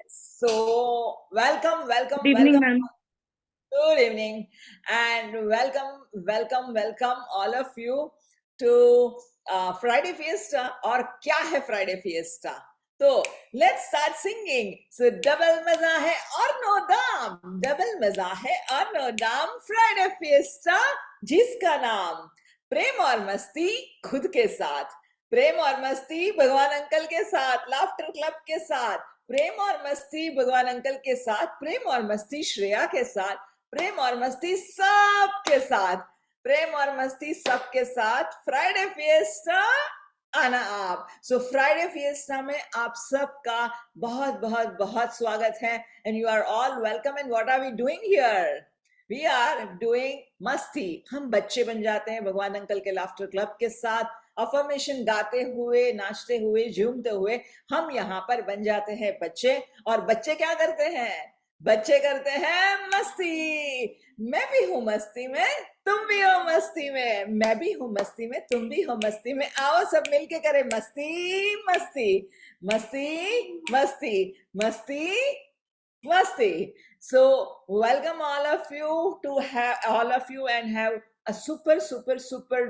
So, welcome, welcome, Good evening, welcome. ma'am. Good evening, and welcome all of you to Friday Fiesta. और क्या है Friday Fiesta? तो let's start singing. So double मजा है और no दाम, double मजा है और no दाम. Friday Fiesta जिसका नाम प्रेम और मस्ती खुद के साथ, प्रेम और मस्ती भगवान अंकल के साथ, लाफ्टर क्लब के साथ, प्रेम और मस्ती भगवान अंकल के साथ, प्रेम और मस्ती श्रेया के साथ, प्रेम और मस्ती सबके साथ, प्रेम और मस्ती सबके साथ. फ्राइडे फिएस्टा आना आप. सो फ्राइडे फिएस्टा में आप सबका बहुत बहुत बहुत स्वागत है. And you are all welcome. And what are we doing here? We are doing मस्ती. हम बच्चे बन जाते हैं भगवान अंकल के लाफ्टर क्लब के साथ. अफर्मेशन गाते हुए, नाचते हुए, झूमते हुए हम यहाँ पर बन जाते हैं बच्चे. और बच्चे क्या करते हैं? बच्चे करते हैं मस्ती. मैं भी हूं मस्ती में, तुम भी हो मस्ती में, मैं भी हूं मस्ती में, तुम भी हो मस्ती में. आओ सब मिलके करें मस्ती मस्ती मस्ती मस्ती मस्ती मस्ती. So welcome all of you to have all of you and have a super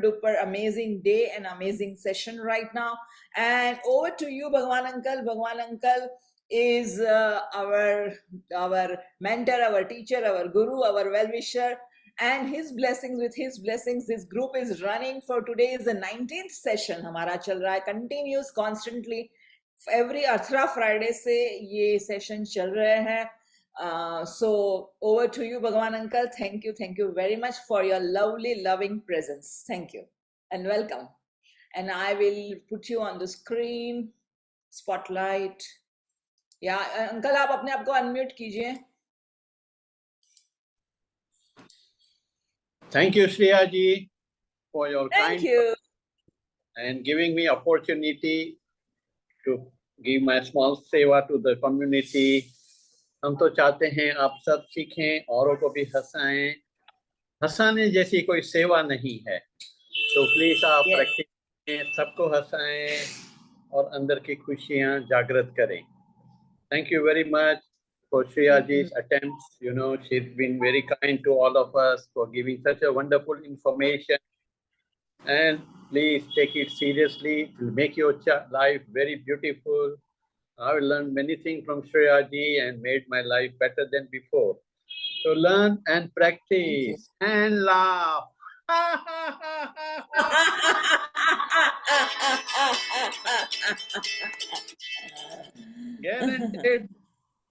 duper amazing day and amazing session right now. And over to you, Bhagwan Uncle. Bhagwan Uncle is our mentor, our teacher, our guru, our well-wisher, and his blessings, with his blessings this group is running. For today is the 19th session हमारा चल रहा है, continues constantly. Every अथरा Friday से ये session चल रहे हैं. So over to you, Bhagwan Uncle. Thank you very much for your lovely loving presence. Thank you and welcome. And I will put you on the screen, spotlight. या uncle आप अपने आप को अनम्यूट कीजिए. Thank you, Shreya ji, for your Thank kind you. and giving me opportunity to give my small seva to the community. हम तो चाहते हैं आप सब सीखें, औरों को भी हंसाएं. हंसाने जैसी कोई सेवा नहीं है, तो प्लीज आप प्रैक्टिस करें, सबको हंसाएं और अंदर की खुशियां जागृत करें. Thank you very much for Shreya ji's attempts. You know, she's been very kind to all of us for giving such a wonderful information. And please take it seriously. It will make your life very beautiful. I will learn many things from Shreya ji and made my life better than before. So learn and practice and laugh. Guaranteed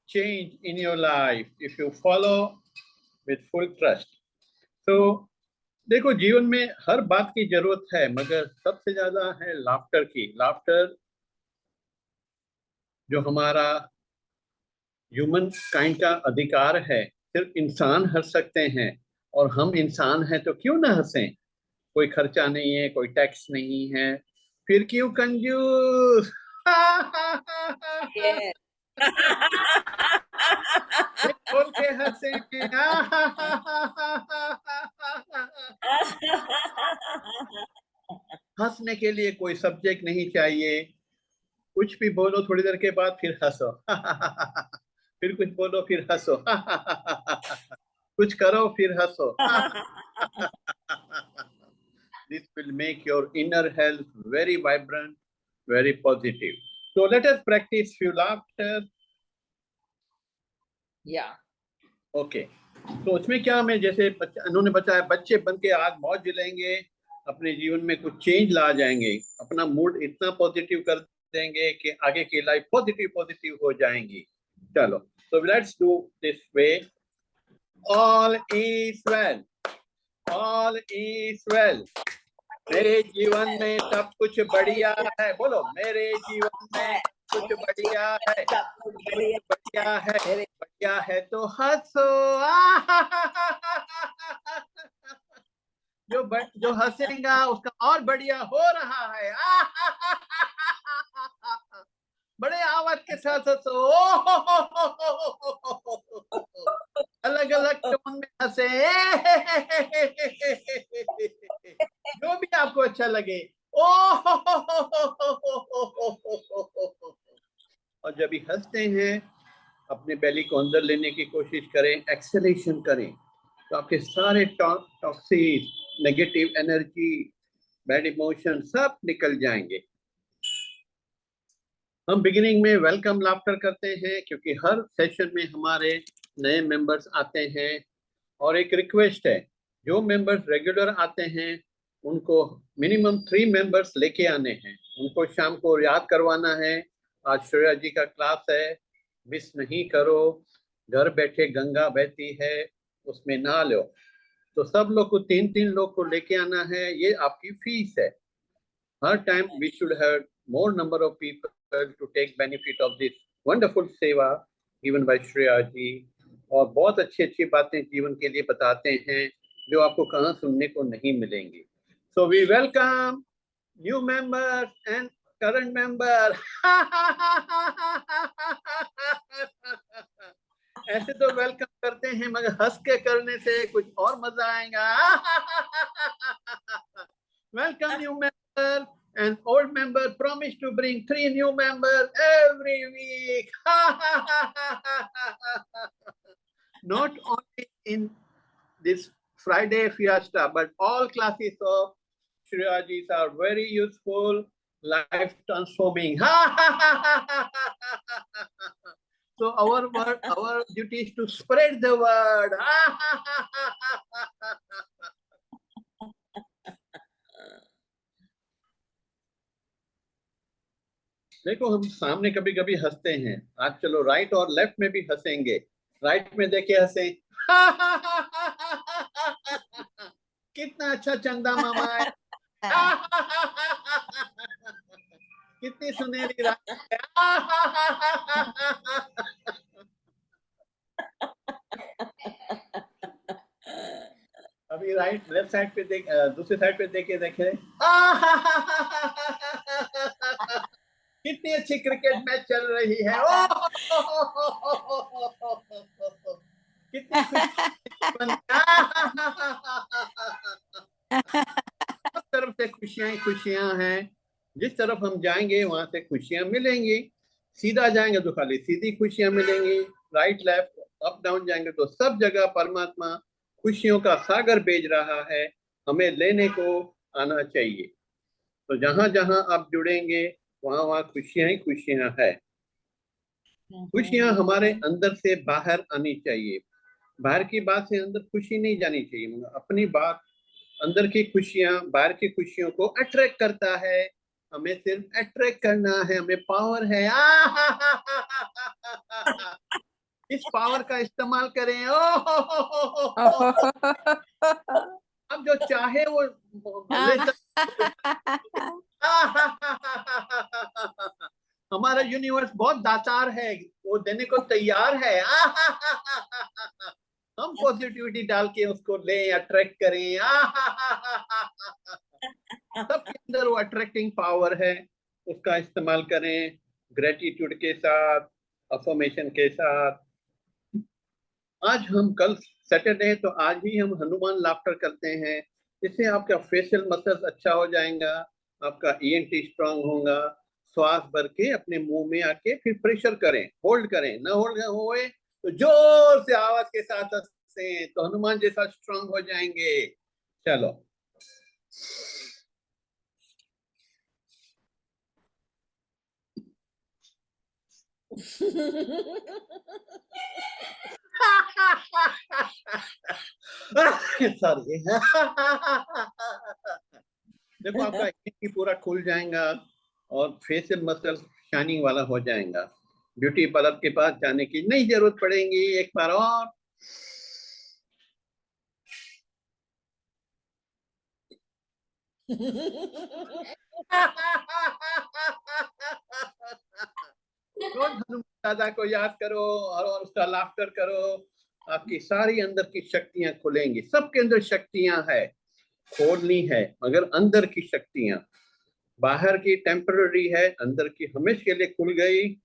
change in your life if you follow with full trust. So देखो, जीवन में हर बात की जरूरत है, मगर सबसे ज्यादा है लाफ्टर की. लाफ्टर जो हमारा ह्यूमन काइंड का अधिकार है. सिर्फ इंसान हंस सकते हैं, और हम इंसान हैं तो क्यों ना हंसें. कोई खर्चा नहीं है, कोई टैक्स नहीं है, फिर क्यों कंजूस. बोल के हंसेंगे. हंसने के लिए कोई सब्जेक्ट नहीं चाहिए. कुछ भी बोलो, थोड़ी देर के बाद फिर हंसो. फिर कुछ बोलो, फिर हंसो. कुछ करो, फिर हंसो. This will make your inner health very vibrant, very positive. So let us practice few laughter. Yeah. Okay. तो उसमें क्या, मैं जैसे उन्होंने बताया, बच्चे बन के आज मौज जिलेंगे, अपने जीवन में कुछ चेंज ला जाएंगे, अपना मूड इतना पॉजिटिव कर देंगे कि आगे की लाइफ पॉजिटिव हो जाएंगी. चलो, so let's do this way. All is well. All is well. मेरे जीवन में सब कुछ बढ़िया है. बोलो, मेरे जीवन में कुछ बढ़िया है. बढ़िया है. बढ़िया है तो हंसो. जो हंसेगा उसका और बढ़िया हो रहा है. बड़े आवाज के साथ हंसो. अलग अलग टोन में हंसे. जो भी आपको अच्छा लगे. और जब भी हंसते हैं अपने बेली को अंदर लेने की कोशिश करें, एक्सेलेशन करें, तो आपके सारे toxins, negative energy, bad emotion सब निकल जाएंगे। हम बिगिनिंग में वेलकम लाफ्टर करते हैं क्योंकि हर सेशन में हमारे नए मेंबर्स आते हैं, और एक रिक्वेस्ट है, जो मेंबर्स रेगुलर आते हैं उनको मिनिमम 3 मेंबर्स लेके आने हैं। उनको शाम को याद करवाना है, आज श्रेया जी का क्लास है, मिस नहीं करो, घर बैठे गंगा बहती है उसमें नहा लो। तो सब लोग को 3-3 लोग को लेके आना है, ये आपकी फीस है। हर time we should have more number of people to take benefit of this wonderful सेवा given by श्रेया जी, और बहुत अच्छी अच्छी बातें जीवन के लिए बताते हैं जो आपको कहाँ सुनने को नहीं मिलेंगी। So we welcome new members and current member. ऐसे तो वेलकम करते हैं मगर हंस के करने से कुछ और मजा आएगा। Welcome new member. And old member promised to bring 3 new members every week. Not only in this Friday fiesta, but all classes of Shriyaji's are very useful, life transforming. So our duty is to spread the word. देखो हम सामने कभी कभी हंसते हैं, आज चलो right और लेफ्ट में भी हंसेंगे। राइट में देखे हंसे, कितना अच्छा चंदा मामा है, कितनी सुनहरी रात है। अभी राइट लेफ्ट साइड पे देख, दूसरी साइड पे देखे देखे, कितनी अच्छी क्रिकेट मैच चल रही है, कितनी तरफ से खुशियां खुशियां हैं, जिस तरफ हम जाएंगे वहां से खुशियां मिलेंगी। सीधा जाएंगे तो खाली सीधी खुशियां मिलेंगी, राइट लेफ्ट अप डाउन जाएंगे तो सब जगह परमात्मा खुशियों का सागर भेज रहा है, हमें लेने को आना चाहिए। तो जहां जहां आप जुड़ेंगे वहां वहां खुशियां ही खुशियां है। खुशियां हमारे अंदर से बाहर आनी चाहिए, बाहर की बात से अंदर खुशी नहीं जानी चाहिए। अपनी बात अंदर की खुशियां बाहर की खुशियों को अट्रैक्ट करता है, हमें सिर्फ अट्रैक्ट करना है, हमें पावर है। इस पावर का इस्तेमाल करें। अब जो चाहे वो ले हमारा यूनिवर्स बहुत दातार है, वो देने को तैयार है। हम पॉजिटिविटी डाल के उसको ले अट्रैक्ट करें। सबके अंदर वो अट्रैक्टिंग पावर है, उसका इस्तेमाल करें ग्रेटिट्यूड के साथ, अफर्मेशन के साथ। आज हम कल सैटरडे है तो आज ही हम हनुमान लाफ्टर करते हैं, इससे आपका फेशियल मसल्स अच्छा हो जाएगा, आपका ईएनटी स्ट्रांग होगा। श्वास भर के अपने मुंह में आके फिर प्रेशर करें, होल्ड करें, न होल्ड होए तो जोर से आवाज के साथ हंसे तो हनुमान जैसा स्ट्रांग हो जाएंगे। चलो सॉरी। देखो आपका ईएनटी पूरा खुल जाएगा और फेशियल मसल शाइनिंग वाला हो जाएगा। ब्यूटी पार्लर के पास जाने की नहीं जरूरत पड़ेगी। एक बार और रोज हनुमान दादा को याद करो और उसका लाफ्टर करो, आपकी सारी अंदर की शक्तियां खुलेंगी। सबके अंदर शक्तियां है, खोलनी है, मगर अंदर की शक्तियां, बाहर की टेम्पररी है, अंदर की हमेशा के लिए खुल गई।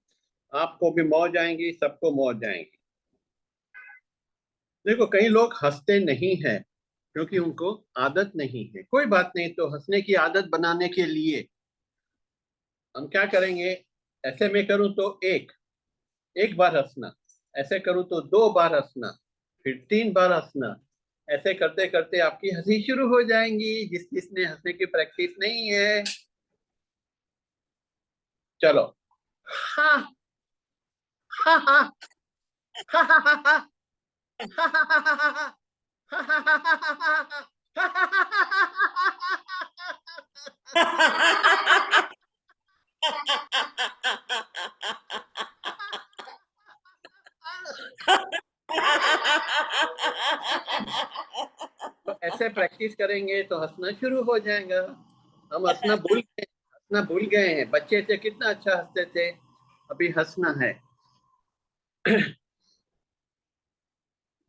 आपको भी मौज आएंगी, सबको मौज आएंगी। देखो कई लोग हंसते नहीं हैं क्योंकि उनको आदत नहीं है। कोई बात नहीं, तो हंसने की आदत बनाने के लिए हम क्या करेंगे, ऐसे में करूं तो एक बार हंसना, ऐसे करूँ तो 2 बार हंसना, फिर 3 बार हंसना। ऐसे करते करते आपकी हंसी शुरू हो जाएंगी, जिसने हंसने की प्रैक्टिस नहीं है। चलो, हा हा हा हा हा हा हा हा हा हा हा हा। तो ऐसे प्रैक्टिस करेंगे तो हंसना शुरू हो जाएगा। हम हंसना भूल गए हैं। बच्चे थे कितना अच्छा हंसते थे, अभी हंसना है।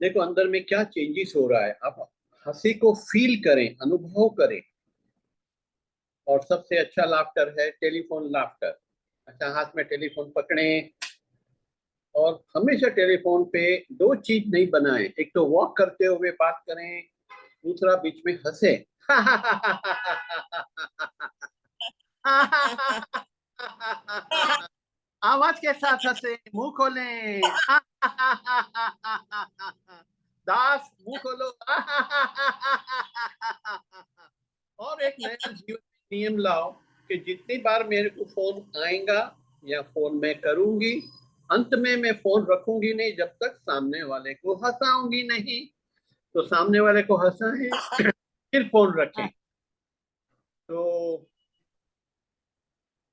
देखो अंदर में क्या चेंजेस हो रहा है। आप हंसी को फील करें, अनुभव करें। और सबसे अच्छा लाफ्टर है टेलीफोन लाफ्टर। अच्छा, हाथ में टेलीफोन पकड़ें और हमेशा टेलीफोन पे 2 चीज नहीं बनाएं। एक तो वॉक करते हुए बात करें, दूसरा बीच में हंसे। आवाज के साथ हंसे, मुंह खोलें। दास, मुंह खोलो। और एक नया जीवन में नियम लाओ कि जितनी बार मेरे को फोन आएगा या फोन मैं करूंगी, अंत में मैं फोन रखूंगी नहीं जब तक सामने वाले को हंसाऊंगी नहीं। तो सामने वाले को हंसाएं, फिर फोन रखें। तो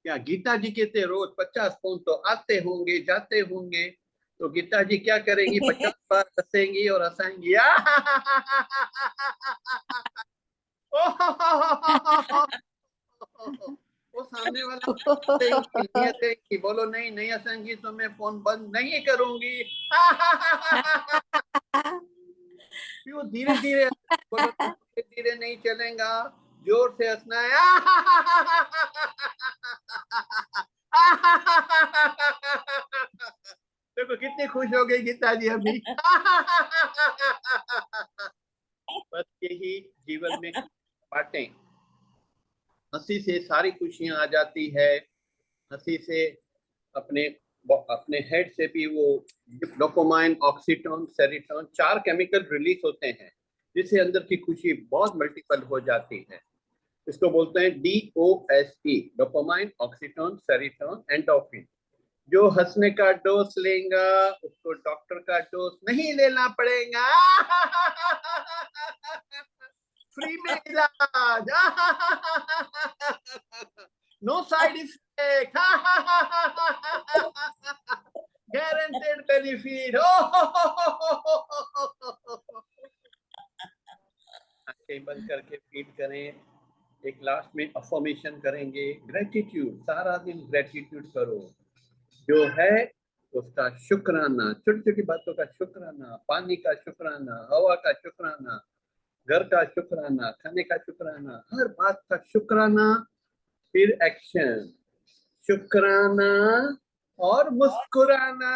क्या गीता जी कहते रोज 50 फोन तो आते होंगे जाते होंगे। तो गीता जी क्या करेंगी, 50 बार हंसेंगी और हंसाएंगी। वो सामने वाला हंसेंगी, नहीं हंसेंगी। बोलो नहीं, नहीं हंसेंगी तो मैं फोन बंद नहीं करूंगी। क्यों धीरे धीरे, बोलो धीरे धीरे नहीं चलेगा, जोर से हंसना है। देखो कितनी खुश हो गई गीता जी अभी। बस यही जीवन में बांटें। हंसी से सारी खुशियां आ जाती है। हंसी से अपने अपने हेड से भी वो डोपामाइन, ऑक्सीटोन, सेरोटोनिन 4 केमिकल रिलीज होते हैं, जिससे अंदर की खुशी बहुत मल्टीपल हो जाती है। इसको बोलते हैं DOSE, डोपामाइन, ऑक्सीटोन, सेरोटोनिन, एंडोर्फिन। जो हंसने का डोज लेगा उसको डॉक्टर का डोज नहीं लेना पड़ेगा। फ्री में इलाज। No side effect. Guaranteed benefit. आंखें बंद करके फील करें। एक लास्ट में अफर्मेशन करेंगे, ग्रेटिट्यूड। सारा दिन ग्रेटिट्यूड करो। जो है उसका शुक्राना, छोटी छोटी बातों का शुक्राना, पानी का शुक्राना, हवा का शुक्राना, घर का शुक्राना, खाने का शुक्राना, हर बात का शुक्राना। फिर एक्शन, शुक्राना और मुस्कुराना।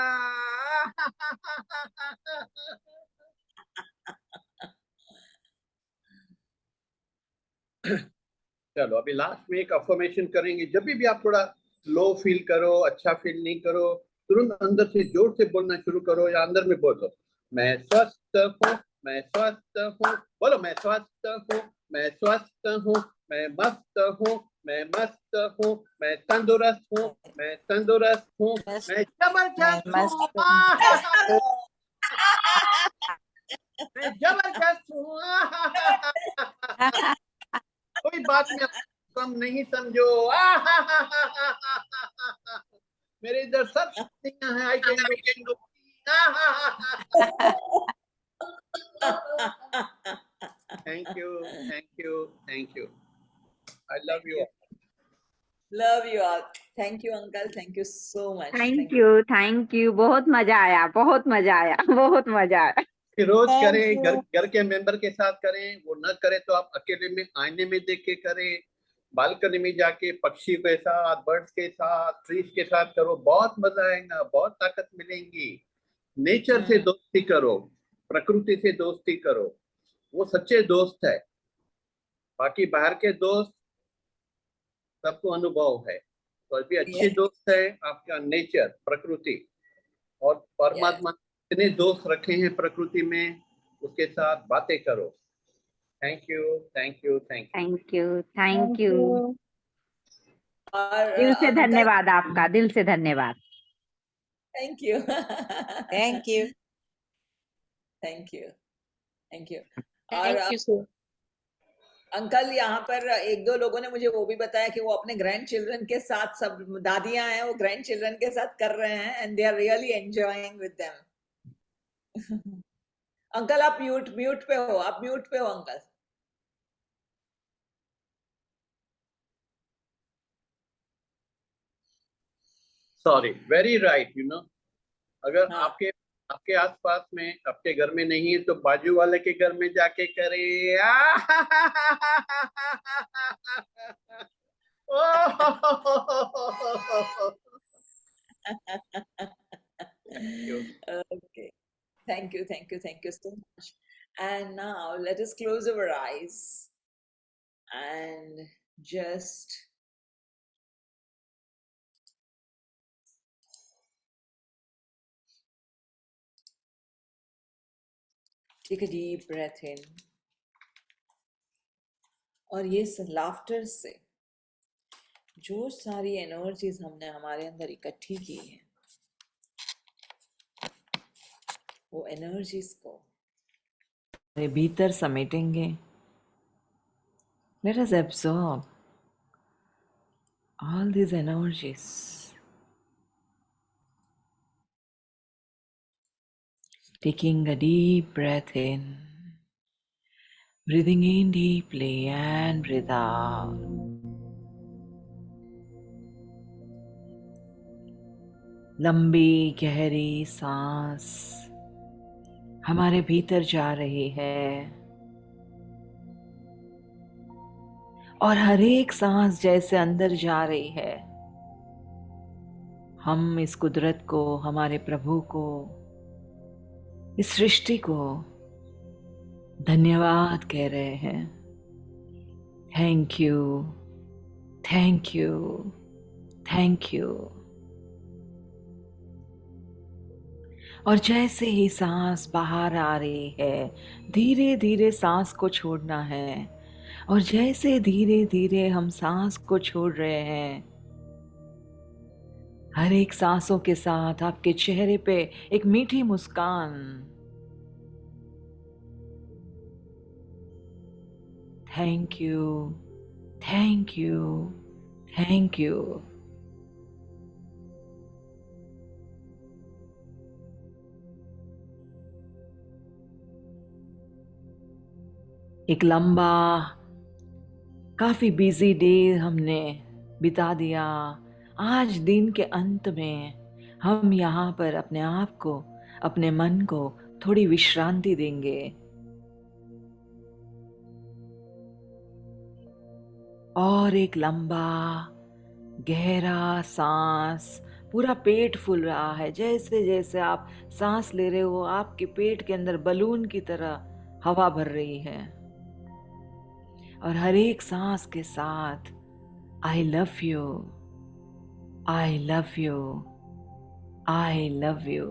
चलो अभी लास्ट में एक अफर्मेशन करेंगे। जब भी आप थोड़ा लो फील करो, अच्छा फील नहीं करो, तुरंत अंदर से जोर से बोलना शुरू करो या अंदर में बोलो, मैं स्वस्थ हूँ, मैं स्वस्थ हूँ। बोलो, मैं स्वस्थ हूँ, मैं स्वस्थ हूँ, मैं मस्त हूँ, मैं मस्त हूँ, मैं तंदुरुस्त हूँ, मैं तंदुरुस्त हूँ, मैं मैं जबरदस्त हूँ। मस्त हूँ। मैं जबरदस्त हूँ। कोई बात नहीं, कम नहीं समझो। मेरे इधर सब शक्तियां हैं। I can do. Thank you, thank you, thank you. I love you. Love you all. Thank you, uncle. Thank you so much. Thank you, बहुत मजा आया, बहुत मजा आया, बहुत मजा आया। रोज Thank करें, घर you. घर के मेंबर के साथ करें। वो न करे तो आप अकेले में आईने में देख के करें, बालकनी में जाके पक्षी के साथ, बर्ड्स के साथ, ट्रीज के साथ करो। बहुत मजा आएगा, बहुत ताकत मिलेगी। नेचर से दोस्ती करो, प्रकृति से दोस्ती करो। वो सच्चे दोस्त है। बाकी बाहर के दोस्त सबको अनुभव है। तो अभी अच्छे Yes. दोस्त है आपका नेचर, प्रकृति और Yes. परमात्मा जितने दोस्त रखे हैं प्रकृति में उसके साथ बातें करो। Thank you, thank you, thank you. Thank you, thank you. और दिल से अंकल, धन्यवाद आपका, दिल से धन्यवाद। Thank you. Thank you. Thank you, thank you. और Thank you, sir. अंकल, यहाँ पर एक दो लोगों ने मुझे वो भी बताया कि वो अपने ग्रैंड चिल्ड्रन के साथ, सब दादियां हैं वो ग्रैंड चिल्ड्रन के साथ कर रहे हैं and they are really enjoying with them. Uncle आप म्यूट म्यूट पे हो, आप म्यूट पे हो अंकल। Sorry, very right. अगर हाँ। आपके आपके आसपास में, आपके घर में नहीं है तो बाजू वाले के घर में जाके करे। Thank you. Okay. Thank you so much. And now let us close our eyes and just take a deep breath in. और ये लाफ्टर से जो सारी एनर्जीज हमने हमारे अंदर इकट्ठी की है, वो एनर्जीज को हमारे भीतर समेटेंगे। Let us absorb all these energies. Taking a deep breath in, breathing in deeply and breathe out. लंबी गहरी सांस हमारे भीतर जा रही है और हर एक सांस जैसे अंदर जा रही है, हम इस कुदरत को, हमारे प्रभु को, इस सृष्टि को धन्यवाद कह रहे हैं। Thank you, thank you, thank you. और जैसे ही सांस बाहर आ रही है, धीरे धीरे सांस को छोड़ना है। और जैसे धीरे धीरे हम सांस को छोड़ रहे हैं, हर एक सांसों के साथ आपके चेहरे पे एक मीठी मुस्कान। Thank you, thank you, thank you. एक लंबा, काफी बिजी डे हमने बिता दिया। आज दिन के अंत में हम यहाँ पर अपने आप को, अपने मन को थोड़ी विश्रांति देंगे। और एक लंबा गहरा सांस, पूरा पेट फूल रहा है। जैसे जैसे आप सांस ले रहे हो, आपके पेट के अंदर बलून की तरह हवा भर रही है। और हर एक सांस के साथ I love you, I love you, I love you.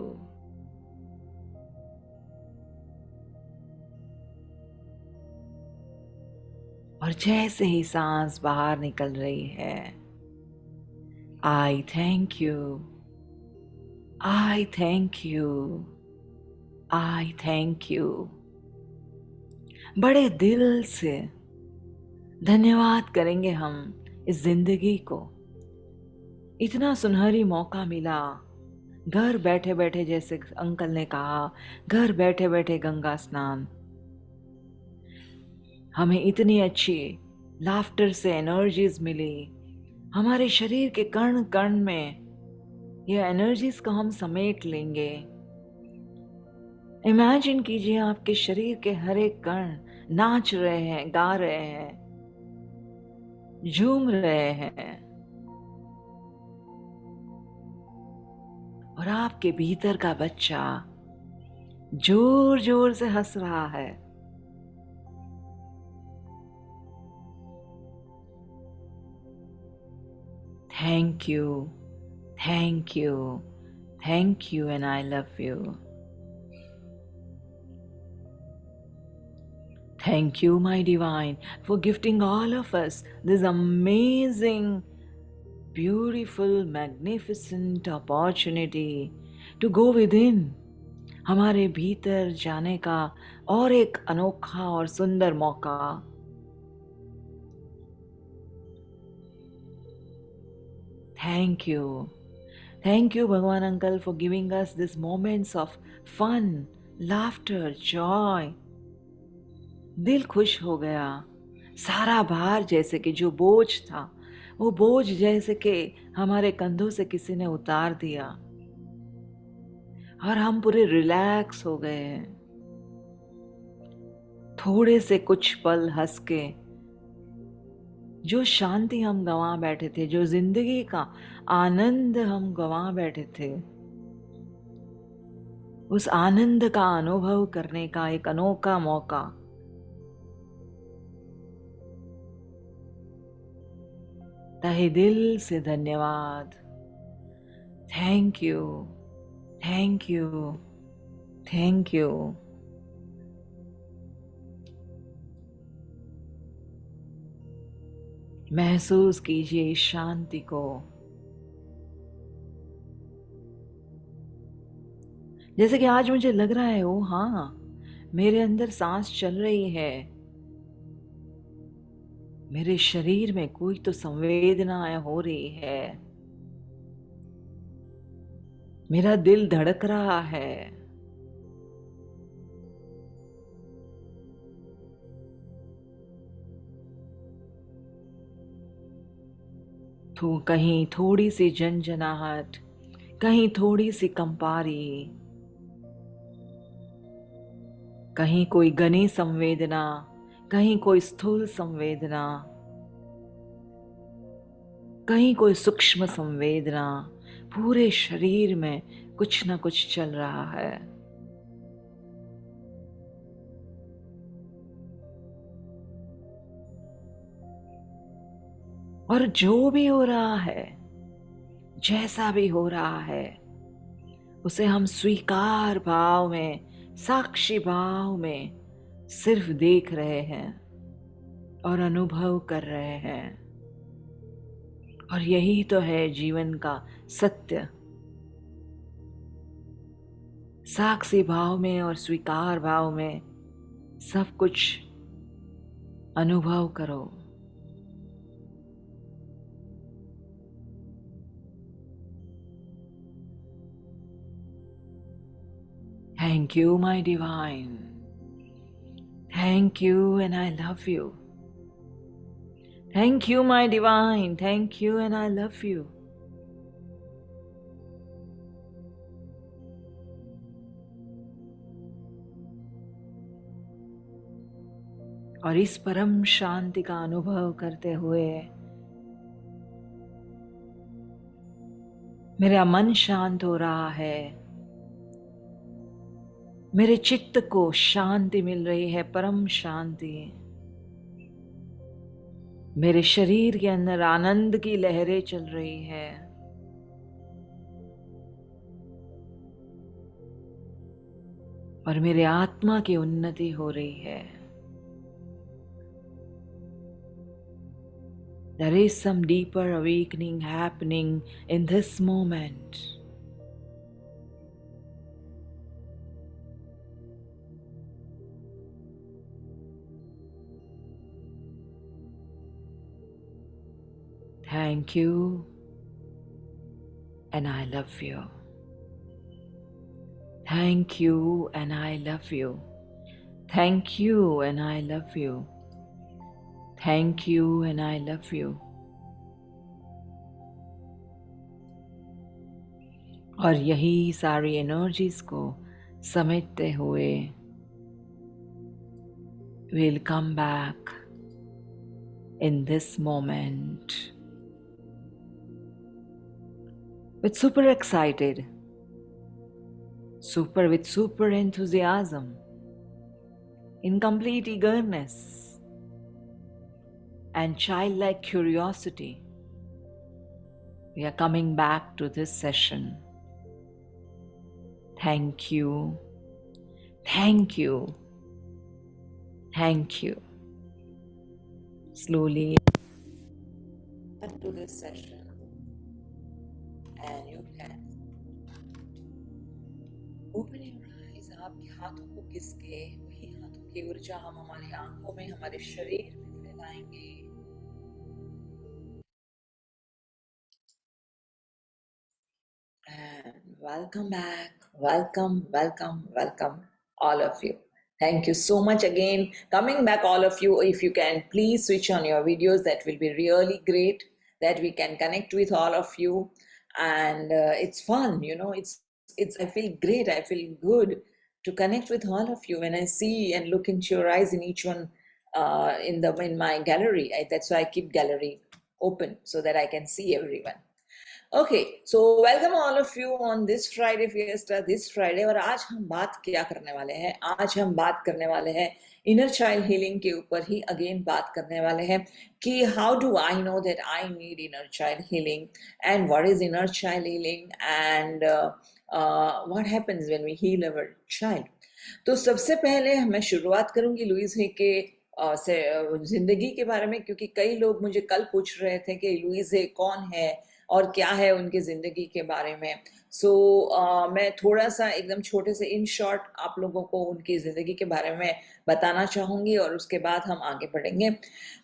और जैसे ही सांस बाहर निकल रही है, आई thank you, I thank you, I thank you. बड़े दिल से धन्यवाद करेंगे हम इस जिंदगी को। इतना सुनहरी मौका मिला, घर बैठे बैठे, जैसे अंकल ने कहा, घर बैठे बैठे गंगा स्नान। हमें इतनी अच्छी लाफ्टर से एनर्जीज मिली। हमारे शरीर के कण कण में ये एनर्जीज को हम समेट लेंगे। इमेजिन कीजिए आपके शरीर के हर एक कण नाच रहे हैं, गा रहे हैं, झूम रहे हैं। और आपके भीतर का बच्चा जोर जोर से हंस रहा है। Thank you, thank you, thank you, and I love you. Thank you, my divine, for gifting all of us this amazing, beautiful, magnificent opportunity to go within. हमारे भीतर जाने का और एक अनोखा और सुंदर मौका. Thank you. Thank you, Bhagwan Uncle, for giving us these moments of fun, laughter, joy. दिल खुश हो गया. सारा भार जैसे कि जो बोझ था, वो बोझ जैसे कि हमारे कंधों से किसी ने उतार दिया और हम पूरे रिलैक्स हो गए हैं. थोड़े से कुछ पल हंस के जो शांति हम गंवा बैठे थे, जो जिंदगी का आनंद हम गंवा बैठे थे, उस आनंद का अनुभव करने का एक अनोखा मौका. तहे दिल से धन्यवाद. Thank you, thank you, thank you. महसूस कीजिए इस शांति को. जैसे कि आज मुझे लग रहा है, ओ हाँ, मेरे अंदर सांस चल रही है. मेरे शरीर में कोई तो संवेदनाएं हो रही है. मेरा दिल धड़क रहा है. तो कहीं थोड़ी सी झंझनाहट, कहीं थोड़ी सी कंपारी, कहीं कोई घनी संवेदना, कहीं कोई स्थूल संवेदना, कहीं कोई सूक्ष्म संवेदना. पूरे शरीर में कुछ ना कुछ चल रहा है. और जो भी हो रहा है, जैसा भी हो रहा है, उसे हम स्वीकार भाव में, साक्षी भाव में सिर्फ देख रहे हैं और अनुभव कर रहे हैं. और यही तो है जीवन का सत्य. साक्षी भाव में और स्वीकार भाव में सब कुछ अनुभव करो. Thank you, my divine. Thank you, and I love you. Thank you, my divine. Thank you, and I love you. और इस परम शांति का अनुभव करते हुए मेरा मन शांत हो रहा है. मेरे चित्त को शांति मिल रही है, परम शांति. मेरे शरीर के अंदर आनंद की लहरें चल रही है. और मेरे आत्मा की उन्नति हो रही है. There is some deeper awakening happening in this moment. Thank you, and I love you. Thank you, and I love you. Thank you, and I love you. Thank you, and I love you. और यही सारी energies को समेटते हुए we'll come back in this moment. With super excited, with super enthusiasm, in complete eagerness and childlike curiosity, we are coming back to this session. Thank you, thank you, Thank you. Slowly to this session, and you can open your eyes. आपके हाथों को किसके वही हाथों की ऊर्जा हम हमारी आंखों में, हमारे शरीर में फैलाएंगे. And welcome back. Welcome, all of you. Thank you so much again. Coming back, all of you. If you can, please switch on your videos. That will be really great. That we can connect with all of you, and it's fun. It's. I feel great. I feel good to connect with all of you when I see and look into your eyes in each one. In my gallery. That's why I keep gallery open so that I can see everyone. Okay, so welcome all of you on this Friday Fiesta, this Friday. और आज हम बात क्या करने वाले हैं? आज हम बात करने वाले हैं इनर चाइल्ड हीलिंग के ऊपर ही अगेन बात करने वाले हैं कि how do I know that I need inner child healing and what is inner child healing and what happens when we heal our child. तो सबसे पहले मैं शुरुआत करूंगी लुइस हे के से जिंदगी के बारे में, क्योंकि कई लोग मुझे कल पूछ रहे थे कि लुइस हे कौन है और क्या है उनकी ज़िंदगी के बारे में. सो मैं थोड़ा सा एकदम छोटे से इन शॉर्ट आप लोगों को उनकी ज़िंदगी के बारे में बताना चाहूँगी और उसके बाद हम आगे बढ़ेंगे.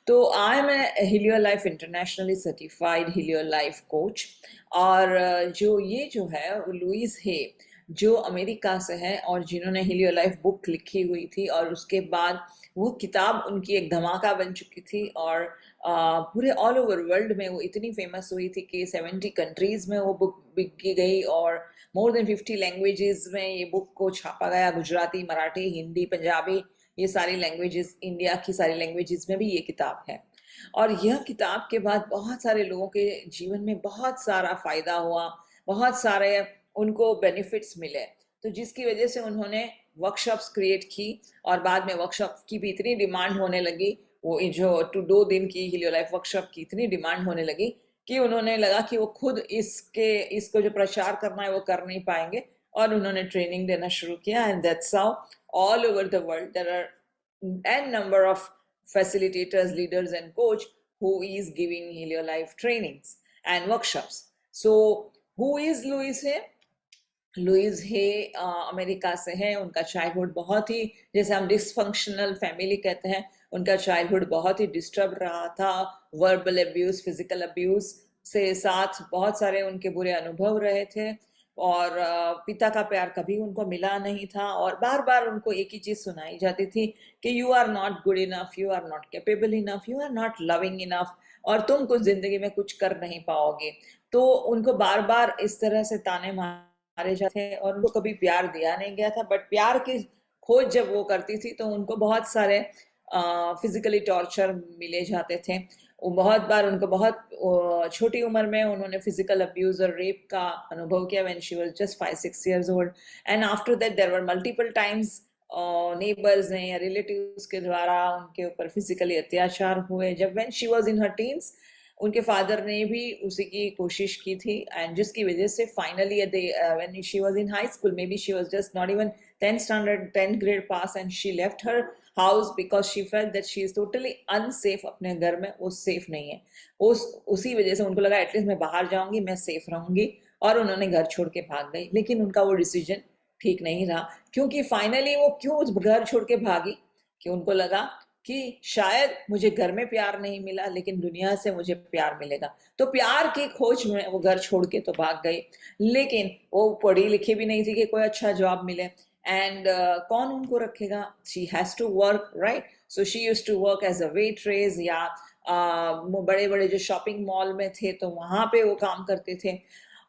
तो I am Helio life internationally certified Helio life coach. और जो है लुइस हे जो अमेरिका से है और जिन्होंने हीलियो लाइफ बुक लिखी हुई थी, और उसके बाद वो किताब उनकी एक धमाका बन चुकी थी और पूरे ऑल ओवर वर्ल्ड में वो इतनी फेमस हुई थी कि 70 कंट्रीज में वो बुक बिक गई और मोर देन 50 लैंग्वेजेस में ये बुक को छापा गया. गुजराती, मराठी, हिंदी, पंजाबी, ये सारी लैंग्वेजेस, इंडिया की सारी लैंग्वेजेस में भी ये किताब है. और यह किताब के बाद बहुत सारे लोगों के जीवन में बहुत सारा फायदा हुआ, बहुत सारे उनको बेनिफिट्स मिले. तो जिसकी वजह से उन्होंने वर्कशॉप्स क्रिएट की और बाद में वर्कशॉप की भी इतनी डिमांड होने लगी. वो जो 2 दिन की हीलियो लाइफ वर्कशॉप की इतनी डिमांड होने लगी कि उन्होंने लगा कि वो खुद इसको जो प्रचार करना है वो कर नहीं पाएंगे, और उन्होंने ट्रेनिंग देना शुरू किया. And that's how all over the world there are n number of facilitators, leaders and coach who is giving Helio Life trainings and workshops. So who is Louise Hay? Louise Hay America से है. उनका childhood बहुत ही, जैसे हम dysfunctional family कहते हैं, उनका childhood बहुत ही डिस्टर्ब रहा था. वर्बल अब्यूज, फिजिकल अब्यूज से साथ बहुत सारे उनके बुरे अनुभव रहे थे और पिता का प्यार कभी उनको मिला नहीं था. और बार बार उनको एक ही चीज सुनाई जाती थी कि you are not good enough, you are not capable enough, you are not loving enough, और तुम कुछ जिंदगी में कुछ कर नहीं पाओगे. तो उनको बार बार इस तरह से ताने मारे जाते थे और उनको कभी प्यार दिया नहीं गया था. बट प्यार की खोज जब वो करती थी तो उनको बहुत सारे फिजिकली टॉर्चर मिले जाते थे. वो बहुत बार उनको बहुत छोटी उम्र में उन्होंने फिजिकल अब्यूज और रेप का अनुभव किया when she was just 5-6 years old. And after that there were multiple times neighbours ने या रिलेटिव्स के द्वारा उनके ऊपर फिजिकली अत्याचार हुए. जब when she was in her teens उनके फादर ने भी उसी की कोशिश की थी, एंड जिसकी वजह से finally when she was in high school, may be she was just not even 10th grade pass, and she left her house because she felt that she is totally unsafe. अपने घर में वो safe नहीं है. उसी वजह से उनको लगा एटलीस्ट मैं बाहर जाऊंगी, मैं सेफ रहूंगी, और उन्होंने घर छोड़ के भाग गई. लेकिन उनका वो डिसीजन ठीक नहीं रहा, क्योंकि फाइनली वो क्यों घर छोड़ के भागी कि उनको लगा कि शायद मुझे घर में प्यार नहीं मिला लेकिन दुनिया से मुझे प्यार मिलेगा. तो प्यार की खोज में वो घर छोड़ के तो भाग गई, लेकिन वो पढ़ी लिखी भी नहीं थी कि कोई अच्छा जॉब मिले. एंड कौन उनको रखेगा? She has to work, right? So she used to work as a waitress, या बड़े बड़े जो शॉपिंग मॉल में थे तो वहां पे वो काम करते थे.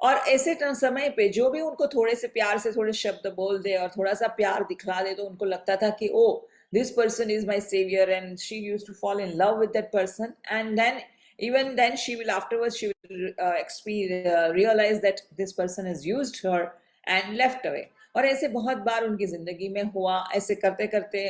और ऐसे समय पे जो भी उनको थोड़े से प्यार से थोड़े शब्द बोल दे और थोड़ा सा प्यार दिखला दे तो उनको लगता था कि ओ, this person is my savior, and she used to fall in love with that person. And then even then she will afterwards she will realize that this person has used her and left away. और ऐसे बहुत बार उनकी जिंदगी में हुआ. ऐसे करते करते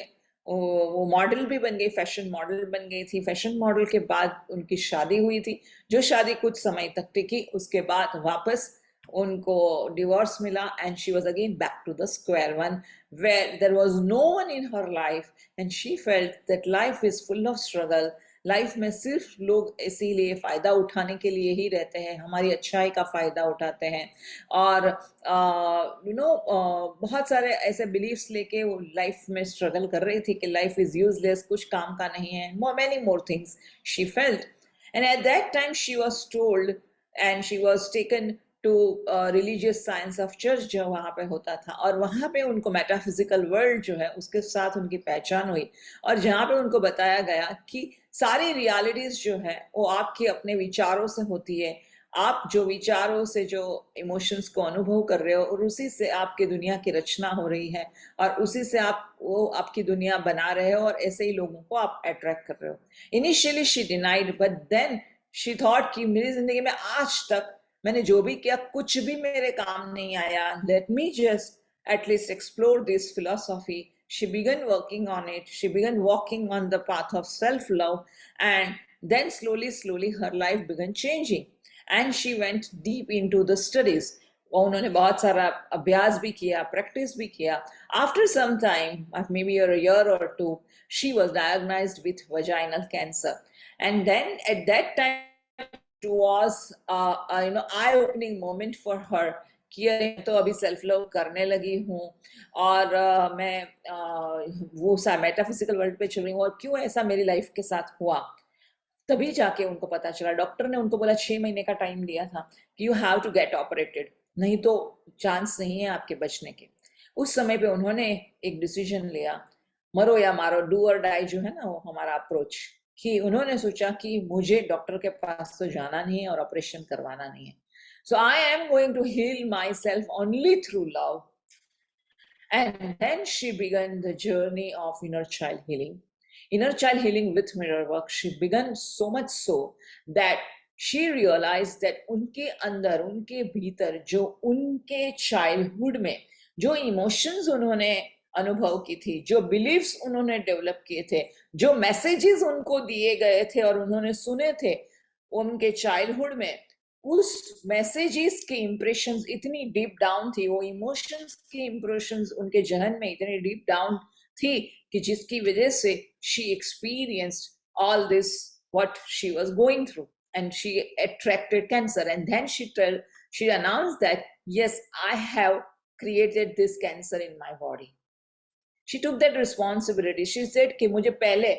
वो मॉडल भी बन गई, फैशन मॉडल बन गई थी. फैशन मॉडल के बाद उनकी शादी हुई थी, जो शादी कुछ समय तक टिकी. उसके बाद वापस उनको डिवोर्स मिला and she was again back to the square one where there was no one in her life and she felt that life is full of struggle. Life में सिर्फ लोग इसीलिए फायदा उठाने के लिए ही रहते हैं, हमारी अच्छाई का फायदा उठाते हैं और बहुत सारे ऐसे बिलीफ्स लेके वो लाइफ में स्ट्रगल कर रही थी कि लाइफ इज यूजलेस, कुछ काम का नहीं है, many more things she felt. And at that time she was told and she was taken to religious science of church जो वहाँ पे होता था और वहाँ पे उनको मेटाफिजिकल वर्ल्ड जो है उसके साथ उनकी पहचान हुई और जहाँ पे उनको बताया गया कि सारी रियलिटीज जो है वो आपके अपने विचारों से होती है. आप जो विचारों से जो इमोशंस को अनुभव कर रहे हो और उसी से आपकी दुनिया की रचना हो रही है और उसी से आप वो आपकी दुनिया बना रहे हो और ऐसे ही लोगों को आप अट्रैक्ट कर रहे हो. Initially she denied but then she thought कि मेरी जिंदगी में आज तक मैंने जो भी किया कुछ भी मेरे काम नहीं आया. Let me just at least explore this philosophy. She began working on it. She began walking on the path of self-love, and then slowly her life began changing. And she went deep into the studies. उन्होंने बहुत सारा अभ्यास भी किया, practice भी किया. After some time, maybe a year or two, she was diagnosed with vaginal cancer. And then at that time, it was eye-opening moment for her. कि अरे तो अभी सेल्फ लव करने लगी हूँ और मैं वो मेटाफिजिकल वर्ल्ड पे चल रही हूँ और क्यों ऐसा मेरी लाइफ के साथ हुआ. तभी जाके उनको पता चला. डॉक्टर ने उनको बोला 6 महीने का टाइम दिया था कि you have to get operated, नहीं तो चांस नहीं है आपके बचने के. उस समय पे उन्होंने एक डिसीजन लिया, मरो या मारो, डू और डाई जो है ना वो हमारा अप्रोच, कि उन्होंने सोचा कि मुझे डॉक्टर के पास तो जाना नहीं है और ऑपरेशन करवाना नहीं है. So I am going to heal myself only through love. And then she began the journey of inner child healing. Inner child healing with mirror work. She began so much so that she realized that उनके अंदर, उनके भीतर जो उनके childhood में जो emotions उन्होंने अनुभव की थी, जो बिलीव्स उन्होंने डेवलप किए थे, जो मैसेजेस उनको दिए गए थे और उन्होंने सुने थे उनके चाइल्डहुड में, उस मैसेजेस के इंप्रेशंस इतनी डीप डाउन थी, वो इमोशंस की इंप्रेशंस उनके जहन में इतनी डीप डाउन थी कि जिसकी वजह से she experienced all this what she was going through and she attracted cancer. And then she announced that yes, I have created this cancer in my body. She took that responsibility. She said कि मुझे पहले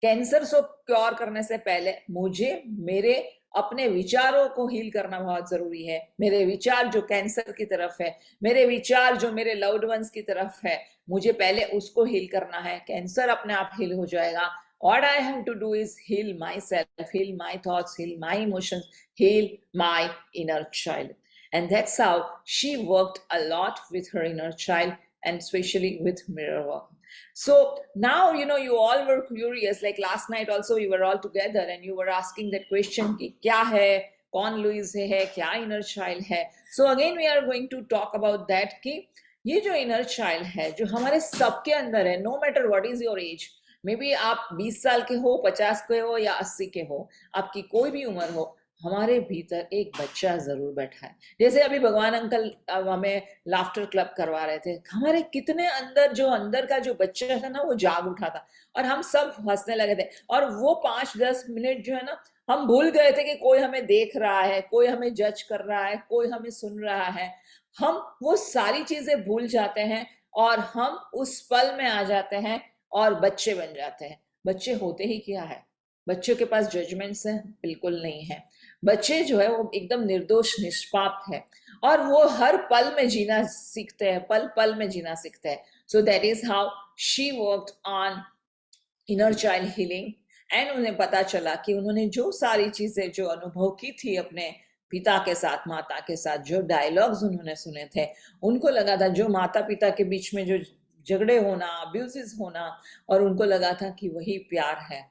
cancer को cure करने से पहले मुझे मेरे अपने विचारों को हील करना बहुत जरूरी है. मेरे विचार जो कैंसर की तरफ है, मेरे विचार जो मेरे लव्ड वंस की तरफ है, मुझे पहले उसको हील करना है. कैंसर अपने आप हील हो जाएगा. What I have to do is heal myself, heal my thoughts, heal my emotions, heal my inner child. And that's how she worked a lot with her inner child and especially with mirror work. So now, you all were curious, like last night also we were all together and you were asking that question ki kya hai, kaun Louise hai, kya inner child hai. So again we are going to talk about that ki ये जो inner child है जो हमारे सबके अंदर है, no matter what is your age, may be आप 20 साल के हो, 50 के हो या 80 के हो, आपकी कोई भी उम्र हो, हमारे भीतर एक बच्चा जरूर बैठा है. जैसे अभी भगवान अंकल हमें लाफ्टर क्लब करवा रहे थे, हमारे कितने अंदर का जो बच्चा था ना वो जाग उठा था और हम सब हंसने लगे थे. और वो 5-10 मिनट जो है ना हम भूल गए थे कि कोई हमें देख रहा है, कोई हमें जज कर रहा है, कोई हमें सुन रहा है. हम वो सारी चीजें भूल जाते हैं और हम उस पल में आ जाते हैं और बच्चे बन जाते हैं. बच्चे होते ही क्या है, बच्चों के पास जजमेंट्स हैं बिल्कुल नहीं है. बच्चे जो है वो एकदम निर्दोष निष्पाप है और वो हर पल में जीना सीखते हैं, पल पल में जीना सीखते हैं. So that is how she worked on inner child healing. And उन्हें पता चला कि उन्होंने जो सारी चीजें जो अनुभव की थी अपने पिता के साथ, माता के साथ, जो डायलॉग्स उन्होंने सुने थे, उनको लगा था जो माता पिता के बीच में जो झगड़े होना, अब्यूजेस होना, और उनको लगा था कि वही प्यार है.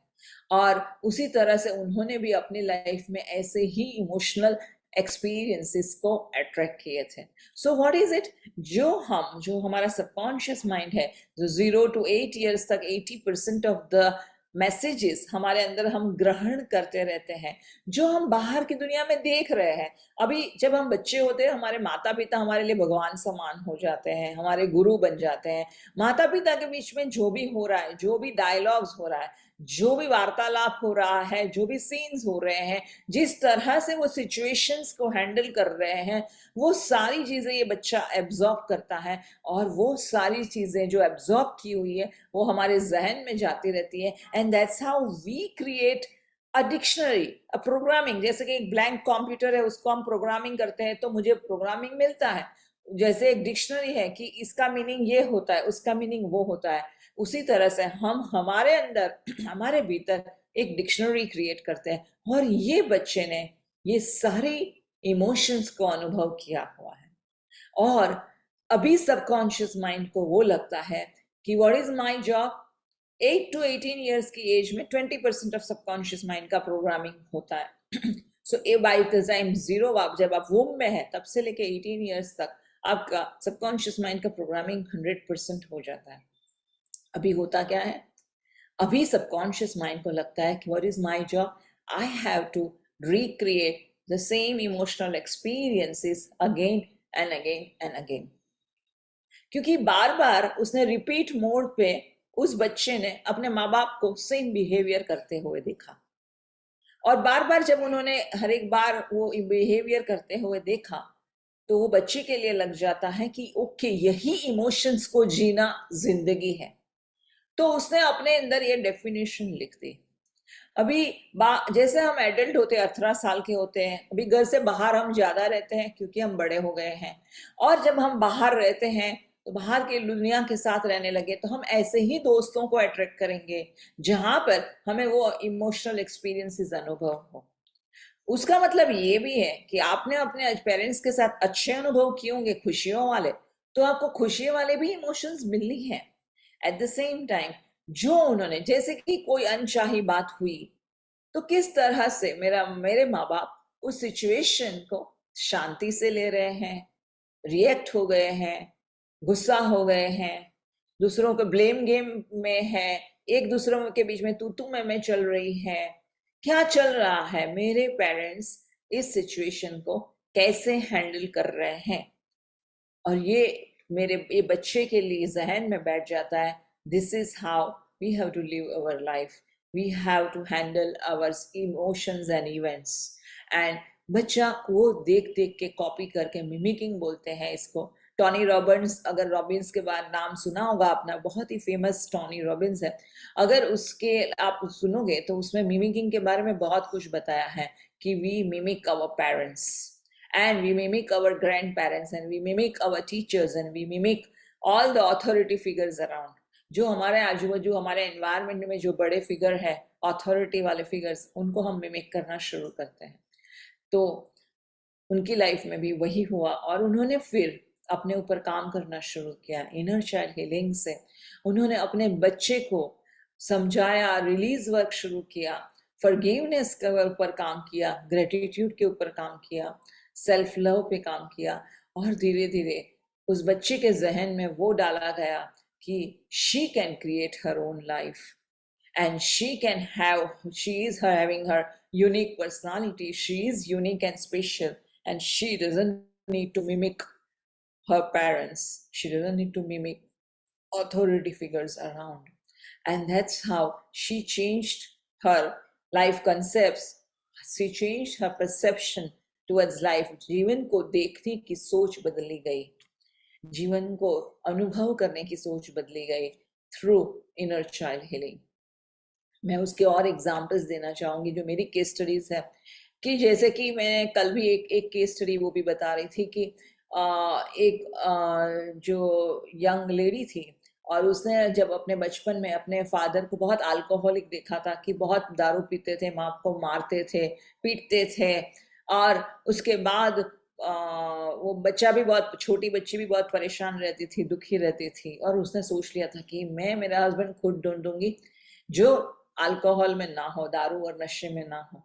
और उसी तरह से उन्होंने भी अपनी लाइफ में ऐसे ही इमोशनल एक्सपीरियंसेस को अट्रैक्ट किए थे. सो व्हाट इज इट, जो हमारा सबकॉन्शियस माइंड है, जो 0 to 8 years तक 80% ऑफ द मैसेजेस हमारे अंदर हम ग्रहण करते रहते हैं, जो हम बाहर की दुनिया में देख रहे हैं। अभी जब हम बच्चे होते हैं, हमारे माता पिता हमारे लिए भगवान समान हो जाते हैं, हमारे गुरु बन जाते हैं। माता पिता के बीच में जो भी हो रहा है, जो भी डायलॉग्स हो रहा है, जो भी वार्तालाप हो रहा है, जो भी सीन्स हो रहे हैं, जिस तरह से वो सिचुएशंस को हैंडल कर रहे हैं, वो सारी चीजें ये बच्चा एब्जॉर्ब करता है। और वो सारी चीजें जो एब्जॉर्ब की हुई है वो हमारे जहन में जाती रहती है। And that's how we create a dictionary, a programming. जैसे कि एक ब्लैंक कंप्यूटर है, उसको हम प्रोग्रामिंग करते हैं तो मुझे प्रोग्रामिंग मिलता है। जैसे एक डिक्शनरी है कि इसका मीनिंग ये होता है, उसका मीनिंग वो होता है, उसी तरह से हम हमारे अंदर हमारे भीतर एक डिक्शनरी क्रिएट करते हैं। और ये बच्चे ने ये सारी इमोशंस को अनुभव किया हुआ है। और अभी सबकॉन्शियस माइंड को वो लगता है कि what is my job. 8 to 18 years की एज में 20% ऑफ सबकॉन्शियस माइंड का प्रोग्रामिंग होता है। सो ए बाय द टाइम जीरो, आप जब आप वोम में है तब से लेके 18 ईयर्स तक आपका सबकॉन्शियस माइंड का प्रोग्रामिंग 100% हो जाता है। अभी होता क्या है, अभी सबकॉन्शियस माइंड को लगता है कि what is my job, I have to recreate the same emotional experiences again and again and again. क्योंकि बार बार उसने रिपीट मोड पे उस बच्चे ने अपने माँ बाप को सेम बिहेवियर करते हुए देखा। और बार बार जब उन्होंने हर एक बार वो बिहेवियर करते हुए देखा तो वो बच्चे के लिए लग जाता है कि ओके, यही इमोशंस को जीना जिंदगी है। तो उसने अपने अंदर ये डेफिनेशन लिख दी। अभी जैसे हम एडल्ट होते हैं, 18 साल के होते हैं, अभी घर से बाहर हम ज्यादा रहते हैं क्योंकि हम बड़े हो गए हैं। और जब हम बाहर रहते हैं तो बाहर की दुनिया के साथ रहने लगे तो हम ऐसे ही दोस्तों को अट्रैक्ट करेंगे जहां पर हमें वो इमोशनल एक्सपीरियंसेस अनुभव हो। उसका मतलब ये भी है कि आपने अपने पेरेंट्स के साथ अच्छे अनुभव किए होंगे, खुशियों वाले, तो आपको खुशी वाले भी इमोशंस मिलनी है। एट द सेम टाइम जो उन्होंने, जैसे कि कोई अनचाही बात हुई तो किस तरह से मेरे माँ बाप उस सिचुएशन को शांति से ले रहे हैं, रिएक्ट हो गए हैं, गुस्सा हो गए हैं, दूसरों को ब्लेम गेम में है, एक दूसरों के बीच में तू तू मैं चल रही है, क्या चल रहा है, मेरे पेरेंट्स इस सिचुएशन को कैसे हैंडल कर रहे हैं। और ये बच्चे के लिए जहन में बैठ जाता है, this is how we have to live our life, we have to handle our emotions and events. And बच्चा वो देख देख के कॉपी करके, मिमिकिंग बोलते हैं इसको। टॉनी रॉबिन्स, अगर रॉबिन्स के बाद नाम सुना होगा आपने, बहुत ही फेमस टॉनी रॉबिन्स है। अगर उसके आप सुनोगे तो उसमें मिमिकिंग के बारे में बहुत कुछ बताया है कि we mimic our parents and we mimic our grandparents and we mimic our teachers and we mimic all the authority figures around। जो हमारे आजू बाजू हमारे एनवायरमेंट में जो बड़े फिगर है, अथॉरिटी वाले फिगर्स, उनको हम मिमिक करना शुरू करते हैं। तो उनकी लाइफ में भी वही हुआ और उन्होंने फिर अपने ऊपर काम करना शुरू किया। इनर चाइल्ड हीलिंग से उन्होंने अपने बच्चे को समझाया, रिलीज वर्क शुरू किया, फॉरगिवनेस के ऊपर काम किया, ग्रेटिट्यूड के ऊपर काम किया, सेल्फ लव पे काम किया। और धीरे धीरे उस बच्चे के जहन में वो डाला गया कि she can create her own life and she is having her unique personality, she is unique and special, and she doesn't need to mimic her parents, she doesn't need to mimic authority figures around. And that's how she changed her life concepts, she changed her perception towards life। जीवन को देखने की सोच बदली गई, जीवन को अनुभव करने की सोच बदली गई थ्रू इनर चाइल्ड हीलिंग। मैं उसके और एग्जाम्पल्स देना चाहूंगी जो मेरी केस स्टडीज है। कि जैसे कि मैं कल भी एक केस स्टडी वो भी बता रही थी कि एक जो यंग लेडी थी और उसने जब अपने बचपन में अपने फादर को बहुत अल्कोहलिक देखा था कि बहुत दारू पीते थे, माँ को मारते थे, पीटते थे। और उसके बाद वो बच्चा भी बहुत, छोटी बच्ची भी बहुत परेशान रहती थी, दुखी रहती थी। और उसने सोच लिया था कि मैं मेरा हस्बैंड खुद ढूंढूंगी जो अल्कोहल में ना हो, दारू और नशे में ना हो।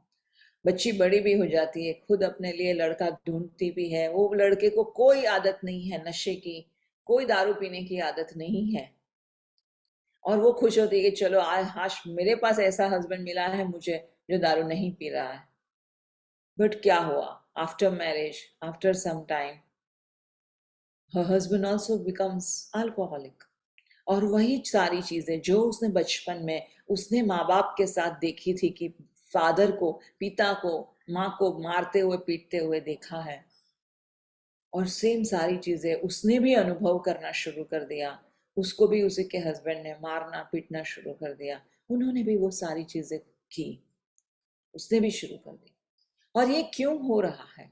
बच्ची बड़ी भी हो जाती है, खुद अपने लिए लड़का ढूंढती भी है। वो लड़के को कोई आदत नहीं है नशे की, कोई दारू पीने की आदत नहीं है। और वो खुश होती है कि चलो आज मेरे पास ऐसा हस्बैंड मिला है मुझे जो दारू नहीं पी रहा है। बट क्या हुआ? After marriage, after some time, her husband also becomes alcoholic। और वही सारी चीजें जो उसने बचपन में उसने माँ बाप के साथ देखी थी कि फादर को, पिता को, माँ को मारते हुए पीटते हुए देखा है, और सेम सारी चीजें उसने भी अनुभव करना शुरू कर दिया। उसको भी उसी के हस्बैंड ने मारना पीटना शुरू कर दिया, उन्होंने भी वो सारी चीजें की, उसने भी शुरू कर दी। और ये क्यों हो रहा है?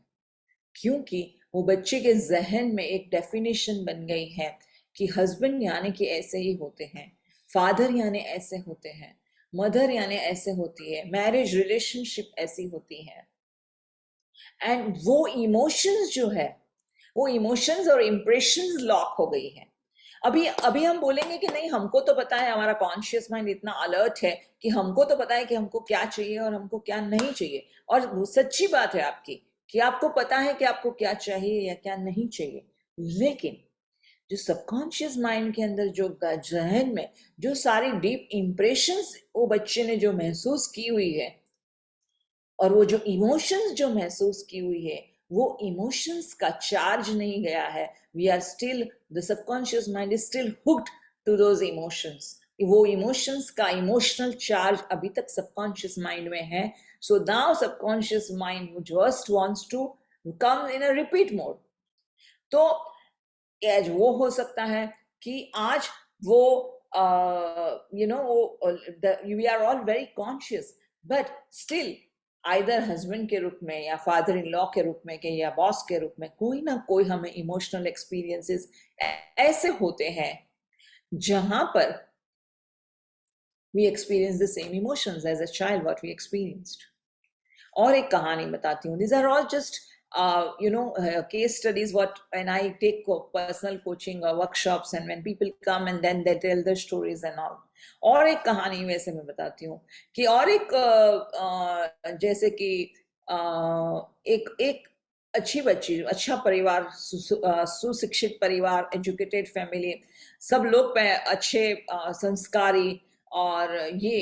क्योंकि वो बच्चे के जहन में एक डेफिनेशन बन गई है कि हस्बैंड यानी कि ऐसे ही होते हैं, फादर यानी ऐसे होते हैं, मदर यानी ऐसे होती है, मैरिज रिलेशनशिप ऐसी होती है। एंड वो इमोशंस जो है, वो इमोशंस और इम्प्रेशंस लॉक हो गई है। अभी अभी हम बोलेंगे कि नहीं, हमको तो पता है, हमारा कॉन्शियस माइंड इतना अलर्ट है कि हमको तो पता है कि हमको क्या चाहिए और हमको क्या नहीं चाहिए। और वो सच्ची बात है आपकी कि आपको पता है कि आपको क्या चाहिए या क्या नहीं चाहिए, लेकिन जो सबकॉन्शियस माइंड के अंदर, जो जहन में जो सारी डीप इम्प्रेशंस वो बच्चे ने जो महसूस की हुई है, और वो जो इमोशंस जो महसूस की हुई है, वो इमोशंस का चार्ज नहीं गया है। We are still, the subconscious mind is still hooked to those emotions. वो इमोशंस का इमोशनल चार्ज अभी तक सबकॉन्शियस माइंड में है। So now subconscious mind just wants to come in a repeat mode. तो एज वो हो सकता है कि आज वो we are all very conscious, but still either husband के रूप में या फादर इन लॉ के रूप में के या बॉस के रूप में कोई ना कोई हमें इमोशनल एक्सपीरियंसेस ऐसे होते हैं जहां पर we experience the same emotions as a child what we experienced. और एक कहानी बताती हूँ। These are all just case studies what when I take personal coaching or workshops and when people come and then they tell their stories and all। और एक कहानी वैसे मैं बताती हूँ कि और एक जैसे कि एक एक अच्छी बच्ची, अच्छा परिवार, सुशिक्षित परिवार, एजुकेटेड फैमिली, सब लोग अच्छे संस्कारी और ये,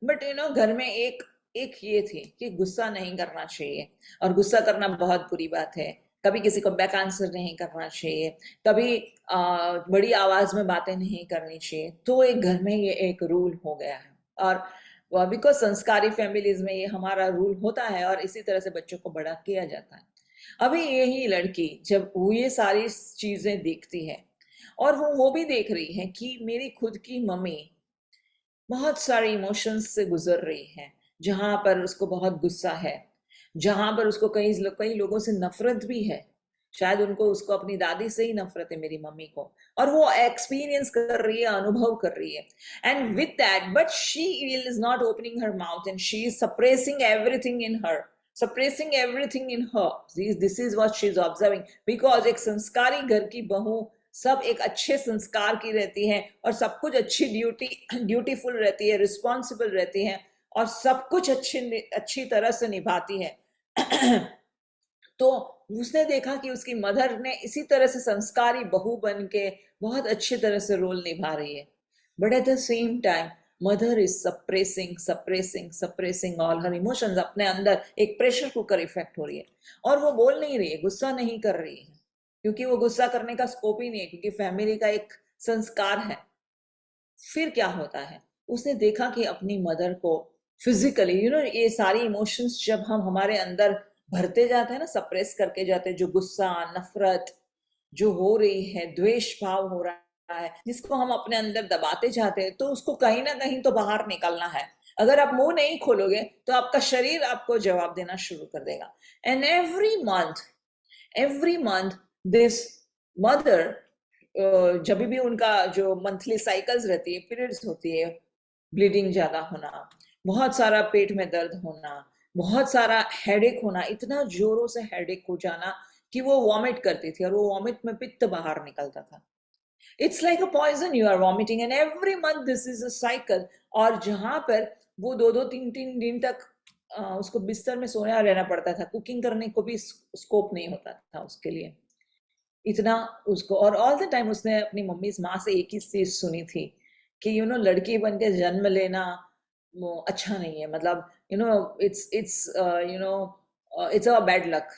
बट घर में एक एक ये थी कि गुस्सा नहीं करना चाहिए, और गुस्सा करना बहुत बुरी बात है। कभी किसी को बैक आंसर नहीं करना चाहिए, कभी बड़ी आवाज में बातें नहीं करनी चाहिए। तो एक घर में ये एक रूल हो गया है, और बिकॉज संस्कारी फैमिलीज में ये हमारा रूल होता है, और इसी तरह से बच्चों को बड़ा किया जाता है। अभी यही लड़की जब वो ये सारी चीजें देखती है, और वो भी देख रही है कि मेरी खुद की मम्मी बहुत सारे इमोशंस से गुजर रही है, जहां पर उसको बहुत गुस्सा है, जहां पर उसको कई लोगों से नफरत भी है। शायद उसको अपनी दादी से ही नफरत है, मेरी मम्मी को, और वो एक्सपीरियंस कर रही है, अनुभव कर रही है। And with that, but she is not opening her mouth and she is suppressing everything in her, suppressing everything in her. This is what she is observing, because एक संस्कारी घर की बहू सब एक अच्छे संस्कार की रहती है, और सब कुछ अच्छी ड्यूटीफुल रहती है, रिस्पॉन्सिबल रहती है, और सब कुछ अच्छी तरह से निभाती है। तो उसने देखा कि उसकी मदर ने इसी तरह से संस्कारी बहू बन के बहुत अच्छी तरह से रोल निभा रही है, but at the same time mother is suppressing all her emotions. अपने अंदर एक प्रेशर कुकर इफेक्ट हो रही है, और वो बोल नहीं रही है, गुस्सा नहीं कर रही है, क्योंकि वो गुस्सा करने का स्कोप ही नहीं है, क्योंकि फैमिली का एक संस्कार है। फिर क्या होता है, उसने देखा कि अपनी मदर को फिजिकली, ये सारी इमोशंस जब हम हमारे अंदर भरते जाते हैं ना, सप्रेस करके जाते हैं, जो गुस्सा, नफरत जो हो रही है, द्वेष भाव हो रहा है, जिसको हम अपने अंदर दबाते जाते हैं, तो उसको कहीं ना कहीं तो बाहर निकलना है। अगर आप मुंह नहीं खोलोगे तो आपका शरीर आपको जवाब देना शुरू कर देगा। And every month this mother, जब भी उनका जो मंथली साइकिल्स रहती है, पीरियड्स होती है, ब्लीडिंग ज्यादा होना, बहुत सारा पेट में दर्द होना, बहुत सारा हेडेक होना, इतना जोरों से हेडेक हो जाना कि वो वॉमिट करती थी, और वो वॉमिट में पित्त बाहर निकलता था। It's like a poison, you are vomiting, and every month this is a cycle. और जहां पर वो 2-2, 3-3 दिन तक उसको बिस्तर में सोया रहना पड़ता था, कुकिंग करने को भी स्कोप नहीं होता था उसके लिए, इतना उसको। और ऑल द टाइम उसने अपनी मम्मी माँ से एक ही चीज सुनी थी कि लड़की बन के जन्म लेना वो अच्छा नहीं है, मतलब इट्स अ बैड लक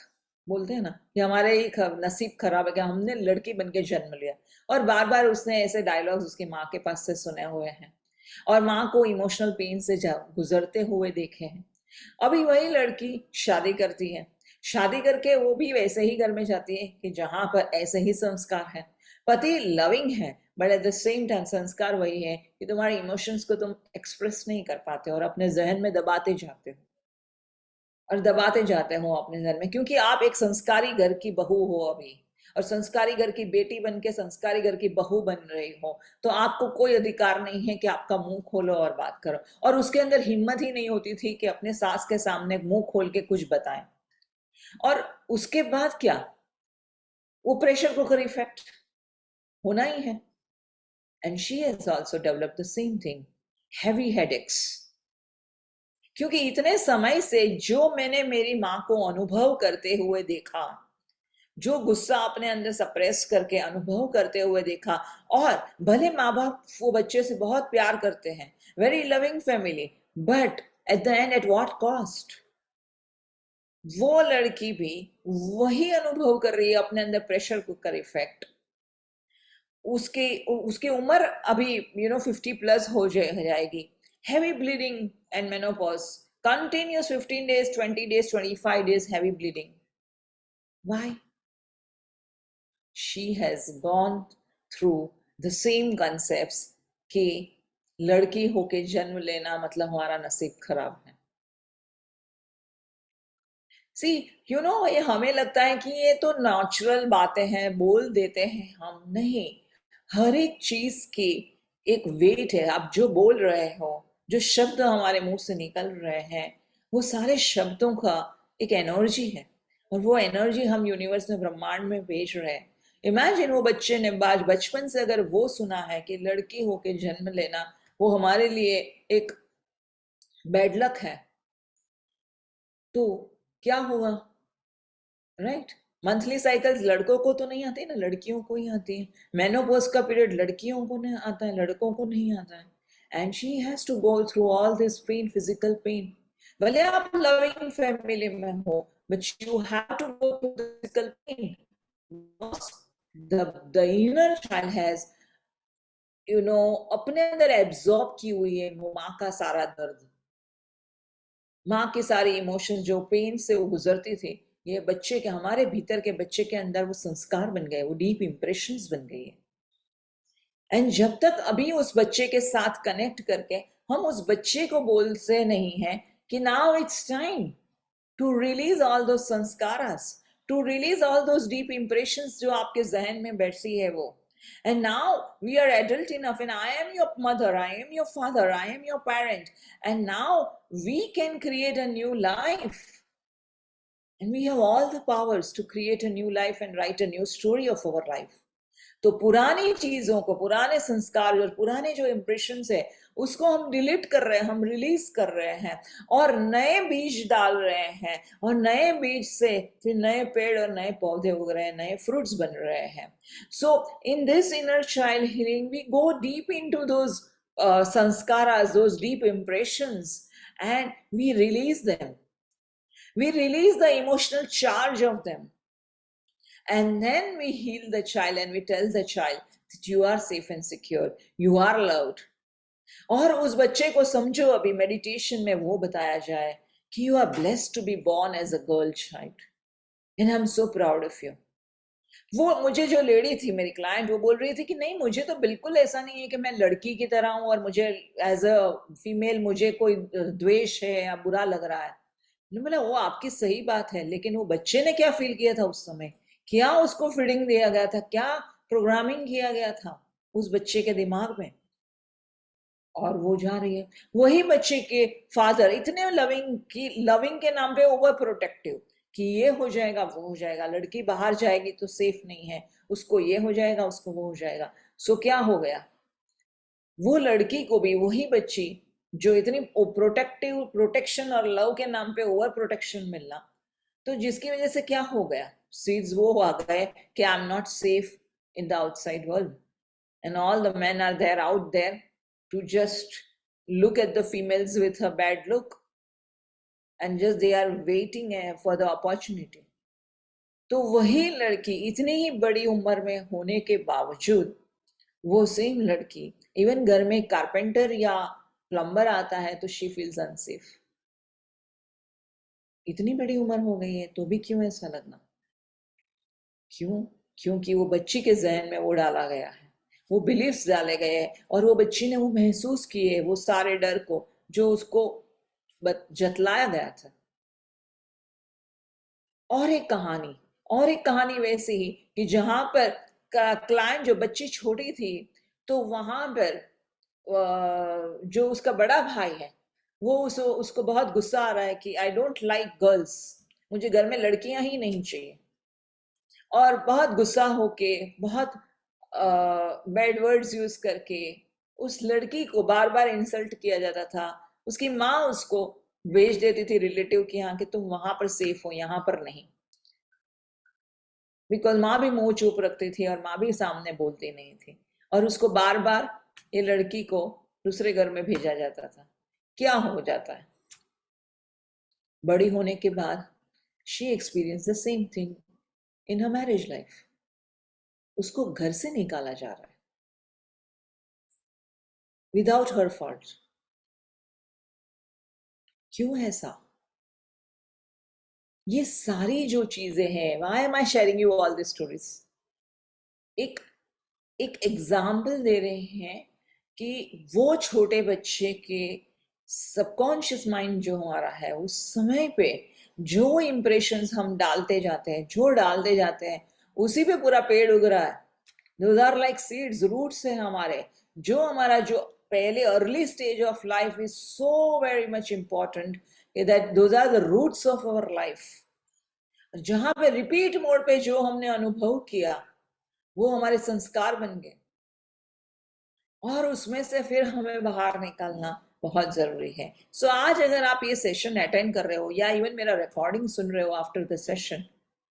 बोलते हैं ना, कि हमारे ही नसीब खराब है कि हमने लड़की बन के जन्म लिया। और बार बार उसने ऐसे डायलॉग्स उसकी माँ के पास से सुने हुए हैं और माँ को इमोशनल पेन से गुजरते हुए देखे हैं। अभी वही लड़की शादी करती है, शादी करके वो भी वैसे ही घर में जाती है कि जहां पर ऐसे ही संस्कार है, पति लविंग है, but at the same time संस्कार वही है कि तुम्हारे इमोशंस को तुम एक्सप्रेस नहीं कर पाते और अपने जहन में दबाते जाते हो और दबाते जाते हो अपने घर में, क्योंकि आप एक संस्कारी घर की बहू हो अभी, और संस्कारी घर की बेटी बन के संस्कारी घर की बहू बन रही हो, तो आपको कोई अधिकार नहीं है कि आपका मुंह खोलो और बात करो। और उसके अंदर हिम्मत ही नहीं होती थी कि अपने सास के सामने मुंह खोल के कुछ बताएं। और उसके बाद क्या, वो प्रेशर कुकर इफेक्ट होना ही है। And she has also developed the same thing, heavy headaches. क्योंकि इतने समय से जो मैंने मेरी माँ को अनुभव करते हुए देखा, जो गुस्सा अपने अंदर सप्रेस करके अनुभव करते हुए देखा, और भले माँ बाप वो बच्चे से बहुत प्यार करते हैं, very loving family, but at the end at what cost, वो लड़की भी वही अनुभव कर रही है अपने अंदर प्रेशर कुकर इफेक्ट। उसकी उसकी उम्र अभी 50 प्लस हो जाएगी, heavy bleeding and menopause, continuous 15 days, 20 days, 25 days heavy bleeding. Why? She has gone through the same concepts कि लड़की होके जन्म लेना मतलब हमारा नसीब खराब है। सी ये हमें लगता है कि ये तो नेचुरल बातें हैं, बोल देते हैं हम, नहीं, हर एक चीज की एक वेट है। आप जो बोल रहे हो, जो शब्द हमारे मुंह से निकल रहे हैं, वो सारे शब्दों का एक एनर्जी है, और वो एनर्जी हम यूनिवर्स में, ब्रह्मांड में भेज रहे हैं। इमेजिन वो बच्चे ने आज बचपन से अगर वो सुना है कि लड़की होके जन्म लेना वो हमारे लिए एक बैड लक है, तो क्या हुआ, राइट? मंथली साइकिल्स लड़कों को तो नहीं आती ना, लड़कियों को ही आती है। मेनोपॉज का पीरियड लड़कियों को नहीं आता है, लड़कों को नहीं आता है। And she has to go through all this pain, physical pain. भले आप लविंग फैमिली में हो, but you have to go through physical pain. The inner child has अपने अंदर एब्जॉर्ब की हुई है वो माँ का सारा दर्द, माँ की सारी इमोशंस, जो पेन से वो गुजरती थी, ये बच्चे के, हमारे भीतर के बच्चे के अंदर वो संस्कार बन गए, वो डीप इंप्रेशंस बन गई है। एंड जब तक अभी उस बच्चे के साथ कनेक्ट करके हम उस बच्चे को बोलते नहीं है कि now it's time to release all those sanskaras, to release all those deep impressions जो आपके जहन में बैठी है वो। And now we are adult enough, and I am your mother, I am your father, I am your parent, and now we can create a new life. And we have all the powers to create a new life and write a new story of our life. तो पुरानी चीजों को, पुराने संस्कार और पुराने जो impressions है, उसको हम डिलीट कर रहे हैं, हम रिलीज कर रहे हैं, और नए बीज डाल रहे हैं, और नए बीज से फिर नए पेड़ और नए पौधे उग रहे हैं, नए फ्रूट्स बन रहे हैं। So in this inner child healing we go deep into those sanskaras, those deep impressions, and we release them. We release the emotional charge of them. And then we heal the child and we tell the child that you are safe and secure, you are loved. और उस बच्चे को समझो अभी meditation में वो बताया जाए कि you are blessed to be born as a girl child. And I'm so proud of you. वो मुझे जो लेडी थी, मेरी क्लाइंट, वो बोल रही थी कि नहीं, मुझे तो बिल्कुल ऐसा नहीं है कि मैं लड़की की तरह हूँ और मुझे एज अ फीमेल मुझे कोई द्वेष है या बुरा लग रहा है। बोला वो आपकी सही बात है, लेकिन वो बच्चे ने क्या फील किया था उस समय, क्या उसको फीडिंग दिया गया था, क्या प्रोग्रामिंग किया गया था उस बच्चे के दिमाग में। और वो जा रही है, वही बच्चे के फादर इतने लविंग के नाम पे ओवर प्रोटेक्टिव कि ये हो जाएगा, वो हो जाएगा, लड़की बाहर जाएगी तो सेफ नहीं है, उसको ये हो जाएगा, उसको वो हो जाएगा। सो क्या हो गया, वो लड़की को भी वही बच्ची जो इतनी प्रोटेक्शन और लव के नाम पे ओवर प्रोटेक्शन मिलना, तो जिसकी वजह से क्या हो गया, सीड्स वो आ गए कि I am not safe in the outside world, and all the men are there out there to just look at the females with a bad look and just they are waiting for the opportunity. तो वही लड़की इतनी ही बड़ी उम्र में होने के बावजूद वो सेम लड़की इवन घर में कारपेंटर या प्लम्बर आता है तो शी फील्स अनसेफ. इतनी बड़ी उम्र हो गई है तो भी क्यों ऐसा लगना? क्यों? क्योंकि वो बच्ची के जहन में वो डाला गया है, वो बिलीफ्स डाले गए हैं और वो बच्ची ने वो महसूस किए वो सारे डर को जो उसको जतलाया गया था. और एक कहानी वैसी ही कि जहां पर क्लाइंट जो बच्ची छोटी थी तो वहां पर जो उसका बड़ा भाई है वो उसको बहुत गुस्सा आ रहा है कि आई डोंट लाइक गर्ल्स, मुझे घर में लड़कियां ही नहीं चाहिए. और बहुत गुस्सा होके बहुत बैड वर्ड्स यूज करके उस लड़की को बार बार इंसल्ट किया जाता था. उसकी माँ उसको भेज देती थी रिलेटिव के यहाँ कि तुम वहां पर सेफ हो, यहाँ पर नहीं. बिकॉज माँ भी मुंह चुप रखती थी और माँ भी सामने बोलती नहीं थी और उसको बार बार ये लड़की को दूसरे घर में भेजा जाता था. क्या हो जाता है बड़ी होने के बाद? She experience the same thing in her marriage life. उसको घर से निकाला जा रहा है विदाउट हर फॉल्ट. क्यों ऐसा? ये सारी जो चीजें हैं, why am I sharing you all this stories? एक एग्जाम्पल दे रहे हैं कि वो छोटे बच्चे के सबकॉन्शियस माइंड जो हमारा है उस समय पे जो इम्प्रेशंस हम डालते जाते हैं उसी पे पूरा पेड़ उग रहा है. Those are like seeds, roots है हमारे. जो हमारा जो पहले early stage of life is so very much important that those are the roots of our life. जहां पे रिपीट मोड पे जो हमने अनुभव किया वो हमारे संस्कार बन गए और उसमें से फिर हमें बाहर निकालना बहुत जरूरी है. सो आज अगर आप ये सेशन अटेंड कर रहे हो या इवन मेरा रिकॉर्डिंग सुन रहे हो after the session,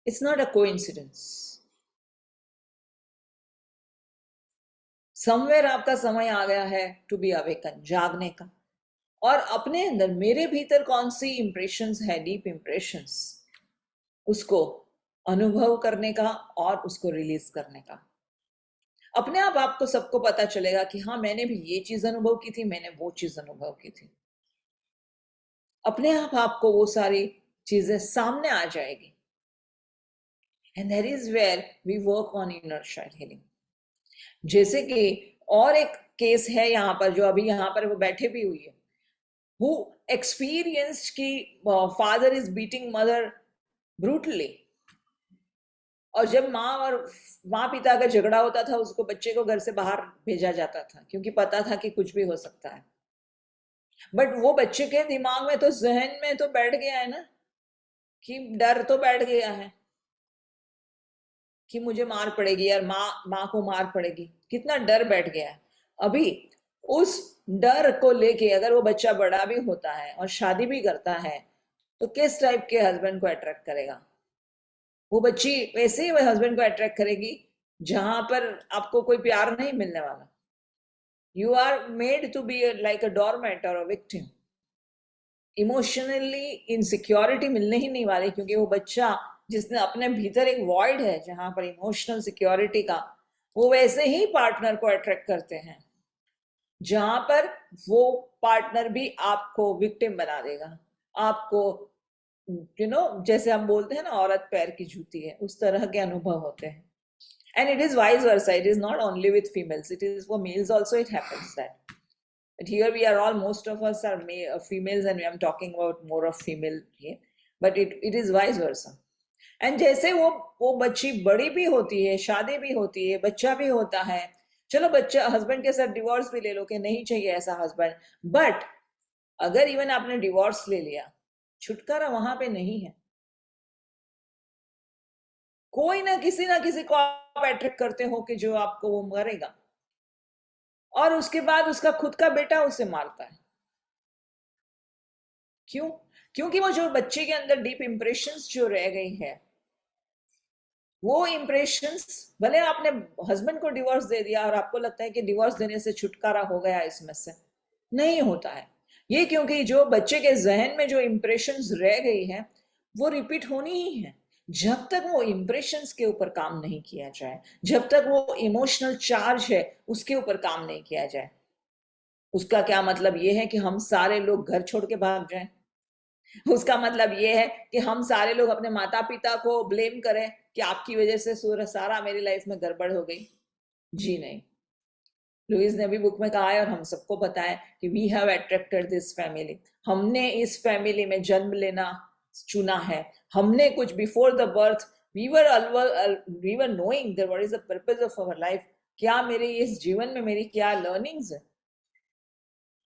it's not a coincidence. Somewhere आपका समय आ गया है टू बी अवेकन, जागने का. और अपने अंदर मेरे भीतर कौन सी इंप्रेशंस है, डीप इंप्रेशंस, उसको अनुभव करने का और उसको रिलीज करने का. अपने आप आपको सबको पता चलेगा कि हाँ मैंने भी ये चीज अनुभव की थी, मैंने वो चीज अनुभव की थी. अपने आप आपको वो सारी चीजें सामने आ जाएगी. And that is where we work on inner child healing. जैसे कि और एक केस है यहाँ पर जो अभी यहाँ पर वो बैठे भी हुई है, who experienced कि father is beating mother brutally. और जब माँ पिता का झगड़ा होता था उसको बच्चे को घर से बाहर भेजा जाता था क्योंकि पता था कि कुछ भी हो सकता है. बट वो बच्चे के दिमाग में तो जहन में तो बैठ गया है ना कि डर तो बैठ गया है कि मुझे मार पड़ेगी यार, माँ को मार पड़ेगी. कितना डर बैठ गया है. अभी उस डर को लेके अगर वो बच्चा बड़ा भी होता है और शादी भी करता है तो किस टाइप के हस्बैंड को अट्रैक्ट करेगा? वो बच्ची वैसे ही वो हस्बैंड को अट्रैक्ट करेगी जहां पर आपको कोई प्यार नहीं मिलने वाला. You are made to be like a doormat और अ विक्टिम. इमोशनली इनसिक्योरिटी मिलने ही नहीं वाली क्योंकि वो बच्चा जिसने अपने भीतर एक वॉइड है जहां पर इमोशनल सिक्योरिटी का, वो वैसे ही पार्टनर को अट्रैक्ट करते हैं जहां पर वो पार्टनर भी आपको विक्टिम बना देगा. आपको जैसे हम बोलते हैं ना औरत पैर की जूती है, उस तरह के अनुभव होते हैं. And it is wise versa, it is not only with females, it is for mails also. It happens that. But here we are all, most of us are females and I'm talking about more of female here. But it is vice versa. And जैसे वो बच्ची बड़ी भी होती है, शादी भी होती है, बच्चा भी होता है. चलो बच्चा हस्बैंड के साथ डिवोर्स भी ले लो कि नहीं चाहिए ऐसा हस्बैंड. बट अगर इवन आपने डिवोर्स ले लिया, छुटकारा वहां पे नहीं है. कोई ना किसी को आप अट्रैक्ट करते हो कि जो आपको वो मरेगा और उसके बाद उसका खुद का बेटा उसे मारता है. क्यों? क्योंकि वो जो बच्चे के अंदर डीप इंप्रेशंस जो रह गई है वो इम्प्रेशंस, भले आपने हस्बैंड को डिवोर्स दे दिया और आपको लगता है कि डिवोर्स देने से छुटकारा हो गया, इसमें से नहीं होता है ये, क्योंकि जो बच्चे के जहन में जो इम्प्रेशंस रह गई है वो रिपीट होनी ही है। जब तक वो इम्प्रेशंस के ऊपर काम नहीं किया जाए, जब तक वो इमोशनल चार्ज है उसके ऊपर काम नहीं किया जाए, उसका क्या मतलब ये है कि हम सारे लोग घर छोड़ के भाग जाएं? उसका मतलब ये है कि हम सारे लोग अपने माता पिता को ब्लेम करें कि आपकी वजह से सारा मेरी लाइफ में गड़बड़ हो गई? जी नहीं। लुइस ने भी बुक में कहा है और हम सबको पता है कि we have attracted this family, हमने इस फैमिली में जन्म लेना चुना है। हमने कुछ before the birth we were knowing that what is the purpose of our life, क्या मेरे इस जीवन में मेरी क्या लर्निंग्स है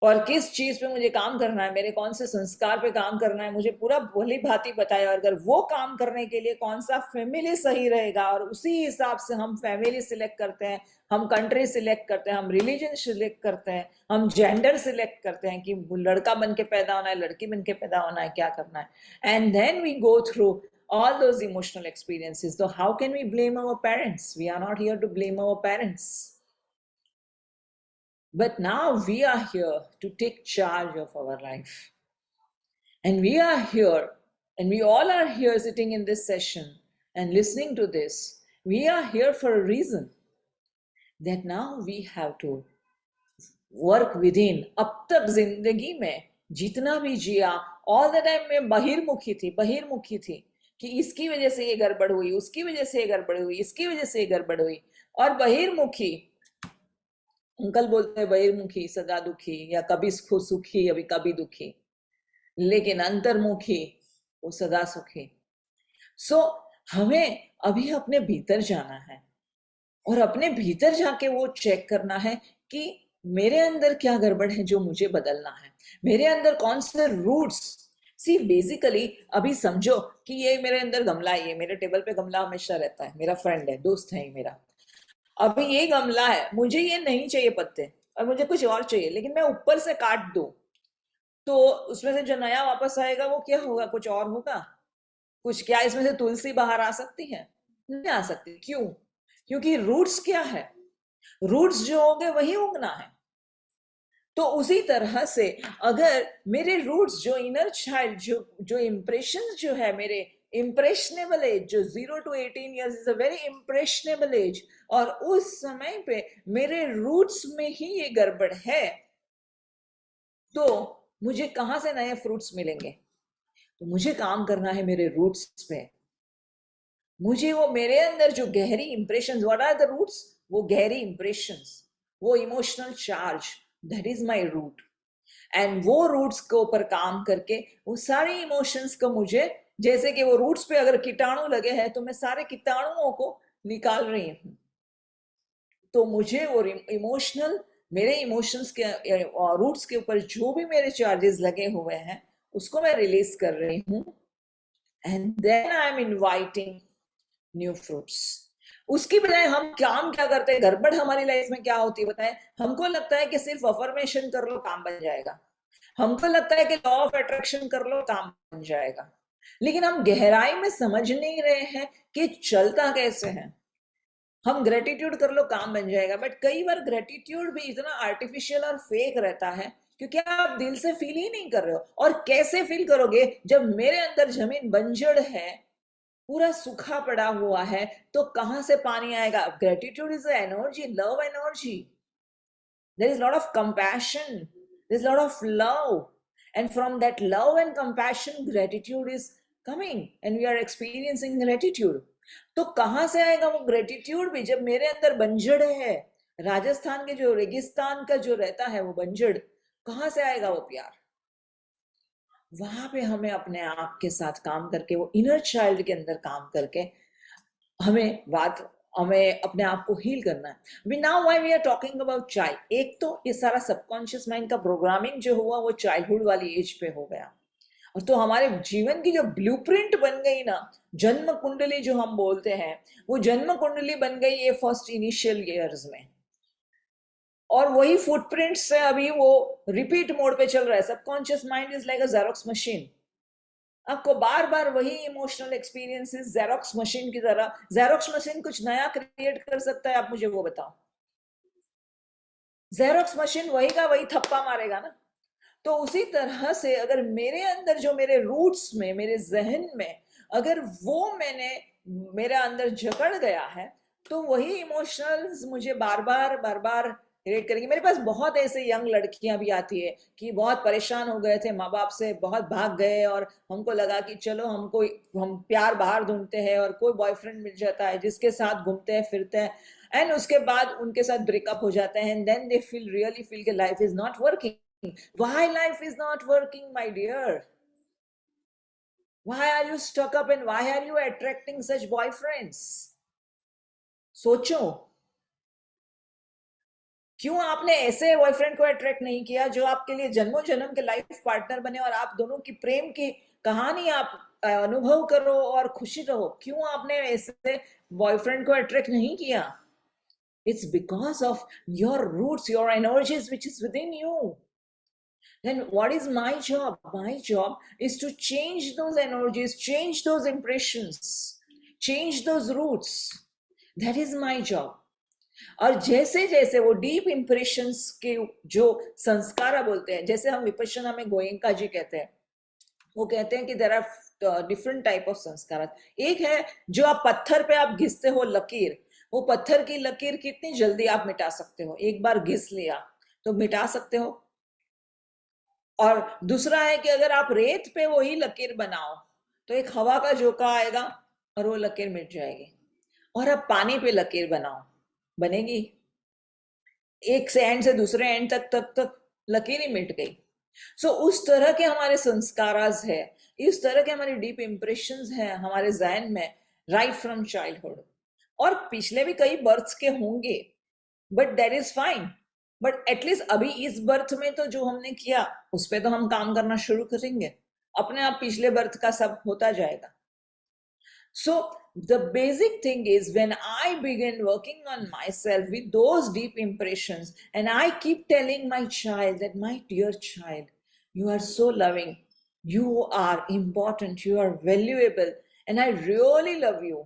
और किस चीज पे मुझे काम करना है, मेरे कौन से संस्कार पे काम करना है, मुझे पूरा भली भांति बताया। और अगर वो काम करने के लिए कौन सा फैमिली सही रहेगा, और उसी हिसाब से हम फैमिली सिलेक्ट करते हैं, हम कंट्री सिलेक्ट करते हैं, हम रिलीजन सिलेक्ट करते हैं, हम जेंडर सिलेक्ट करते हैं कि लड़का बन के पैदा होना है, लड़की बन के पैदा होना है, क्या करना है। And then we go through all those emotional experiences. So how can we blame our parents? We are not here to blame our parents. But now we are here to take charge of our life. And we are here, and we all are here sitting in this session and listening to this. We are here for a reason, that now we have to work within. अब तक जिंदगी में जितना भी जिया, all the time मैं बहिर्मुखी थी कि इसकी वजह से ये गड़बड़ हुई, उसकी वजह से ये गड़बड़ हुई, इसकी वजह से ये गड़बड़ हुई। और बहिर्मुखी, अंकल बोलते हैं बहिर्मुखी सदा दुखी, या कभी सुखी अभी कभी दुखी, लेकिन अंतर्मुखी वो सदा सुखी। सो हमें अभी अपने भीतर जाना है और अपने भीतर जाके वो चेक करना है कि मेरे अंदर क्या गड़बड़ है जो मुझे बदलना है, मेरे अंदर कौन से रूट्स। सी बेसिकली अभी समझो कि ये मेरे अंदर गमला है, ये मेरे टेबल पे गमला हमेशा रहता है, मेरा फ्रेंड है, दोस्त है मेरा। अभी ये गमला है, मुझे ये नहीं चाहिए पत्ते और मुझे कुछ और चाहिए, लेकिन मैं ऊपर से काट दूं तो उसमें से जो नया वापस आएगा वो क्या होगा, कुछ और होगा। कुछ क्या इसमें से तुलसी बाहर आ सकती है? नहीं आ सकती। क्यों? क्योंकि रूट्स क्या है, रूट्स जो होंगे वही उगना है। तो उसी तरह से अगर मेरे रूट्स, जो इनर चाइल्ड, जो इम्प्रेशन जो है, मेरे इम्प्रेशनेबल एज जो 0 to 18 years is a very impressionable age, और उस समय पे मेरे रूट्स में ही ये गड़बड़ है, तो मुझे कहां से नए फ्रूट्स मिलेंगे? तो मुझे काम करना है मेरे रूट्स पे। मुझे वो मेरे अंदर जो गहरी impressions, what are the roots? वो गहरी इंप्रेशंस, वो emotional charge, that is my root. And वो रूट्स के ऊपर काम करके वो सारे इमोशंस को मुझे, जैसे कि वो रूट्स पे अगर कीटाणु लगे हैं तो मैं सारे कीटाणुओं को निकाल रही हूँ। तो मुझे वो इमोशनल, मेरे इमोशंस के रूट्स के ऊपर जो भी मेरे चार्जेस लगे हुए हैं उसको मैं रिलीज कर रही हूँ। And then I am inviting new fruits. उसकी बजाय हम काम क्या करते हैं, गड़बड़ हमारी लाइफ में क्या होती है बताएं? हमको लगता है कि सिर्फ अफर्मेशन कर लो काम बन जाएगा, हमको लगता है कि लॉ ऑफ अट्रैक्शन कर लो काम बन जाएगा, लेकिन हम गहराई में समझ नहीं रहे हैं कि चलता कैसे है। हम ग्रेटिट्यूड कर लो काम बन जाएगा, बट कई बार ग्रेटिट्यूड भी इतना आर्टिफिशियल और फेक रहता है क्योंकि आप दिल से फील ही नहीं कर रहे हो। और कैसे फील करोगे जब मेरे अंदर जमीन बंजर है, पूरा सूखा पड़ा हुआ है, तो कहां से पानी आएगा? Gratitude is energy, love energy. There is lot of compassion, there is lot of love, and from that love and compassion gratitude is coming, and we are experiencing gratitude. तो कहां से आएगा वो ग्रेटिट्यूड भी जब मेरे अंदर बंजड़ है? राजस्थान के जो रेगिस्तान का जो रहता है वो बंजड़, कहां से आएगा वो प्यार? वहां पे हमें अपने आप के साथ काम करके, वो इनर चाइल्ड के अंदर काम करके हमें अपने आप को हील करना है। अभी now why we are talking about child, एक तो ये सारा सबकॉन्शियस माइंड का प्रोग्रामिंग जो हुआ वो चाइल्डहुड वाली एज पे हो गया, और तो हमारे जीवन की जो ब्लूप्रिंट बन गई ना, जन्म कुंडली जो हम बोलते हैं, वो जन्म कुंडली बन गई ये फर्स्ट इनिशियल ईयर्स में, और वही फुटप्रिंट से अभी वो रिपीट मोड पे चल रहा है। Subconscious mind is like a xerox machine, आपको बार बार वही इमोशनल एक्सपीरियंसेस जेरोक्स मशीन की तरह, जेरोक्स मशीन कुछ नया क्रिएट कर सकता है? आप मुझे वो बताओ। जेरोक्स मशीन वही का वही थप्पा मारेगा ना। तो उसी तरह से अगर मेरे अंदर जो मेरे रूट्स में, मेरे जहन में अगर वो मेरे अंदर जकड़ गया है, तो वही इमोशंस मुझे बार बार रिलेट करेंगे। मेरे पास बहुत ऐसे यंग लड़कियां भी आती है कि बहुत परेशान हो गए थे माँ बाप से, बहुत भाग गए और हमको लगा कि चलो हम प्यार बाहर ढूंढते हैं और कोई बॉयफ्रेंड मिल जाता है जिसके साथ घूमते हैं फिरते हैं, एंड उसके बाद उनके साथ ब्रेकअप हो जाते हैं, and then they really feel कि life is not working. Why life is not working, my dear? Why are you stuck up and why are you attracting such boyfriends? सोचो, क्यों आपने ऐसे बॉयफ्रेंड को अट्रैक्ट नहीं किया जो आपके लिए जन्मों जन्म के लाइफ पार्टनर बने और आप दोनों की प्रेम की कहानी आप अनुभव करो और खुशी रहो? क्यों आपने ऐसे बॉयफ्रेंड को अट्रैक्ट नहीं किया? It's because of your roots, your energies which is within you. Then what is my job? My job is to change those energies, change those impressions, change those roots. That is my job. और जैसे जैसे वो deep impressions के जो संस्कार बोलते हैं, जैसे हम विपश्यना में गोयंका जी कहते हैं, वो कहते हैं कि there are different type of sanskar. एक है जो आप पत्थर पे आप घिसते हो लकीर, वो पत्थर की लकीर कितनी जल्दी आप मिटा सकते हो, एक बार घिस लिया तो मिटा सकते हो। और दूसरा है कि अगर आप रेत पे वही लकीर बनाओ तो एक हवा का झोंका आएगा और वो लकीर मिट जाएगी। और आप पानी पे लकीर बनाओ, बनेगी? एक से एंड से दूसरे एंड तक लकीर ही मिट गई। सो उस तरह के हमारे संस्कारास है, इस तरह के हमारे डीप इंप्रेशंस हैं हमारे जहन में राइट फ्रॉम चाइल्डहुड। और पिछले भी कई बर्थ के होंगे, but that is fine. But at least अभी इस बर्थ में तो जो हमने किया उस पे तो हम काम करना शुरू करेंगे, अपने आप पिछले बर्थ का सब होता जाएगा। So the basic thing is, when I begin working on myself with those deep impressions, and I keep telling my child that, my dear child, you are so loving, you are important, you are valuable, and I really love you.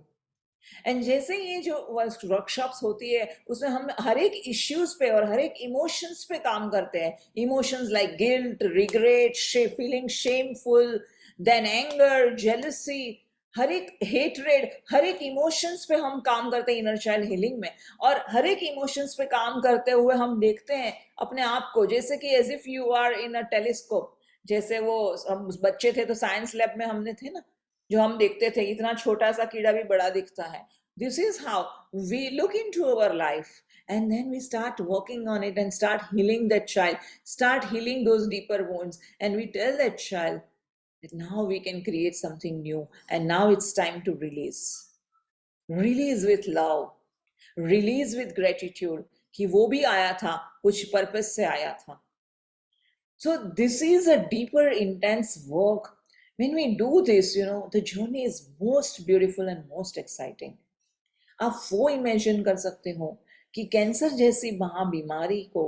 And जैसे ये जो workshops होती है उसमें हम हर एक issues पे और हर एक इमोशंस पे काम करते हैं। Emotions like guilt, regret, feeling shameful, then anger, jealousy, हर एक हेटरेड, हर एक इमोशंस पे हम काम करते हैं इनर चाइल्ड हीलिंग में। और हर एक इमोशंस पे काम करते हुए हम देखते हैं अपने आप को जैसे कि as if you are in a telescope. जैसे वो हम बच्चे थे तो साइंस लैब में हमने थे ना, जो हम देखते थे इतना छोटा सा कीड़ा भी बड़ा दिखता है। This is how we look into our life, and then we start working on it and start healing that child, start healing those deeper wounds, and we tell that child that now we can create something new, and now it's time to release. Release with love, release with gratitude कि वो भी आया था, कुछ purpose से आया था। So this is a deeper, intense work. When we do this, the journey is most beautiful and most exciting. आप वो इमेजिन कर सकते हो कि कैंसर जैसी महा बीमारी को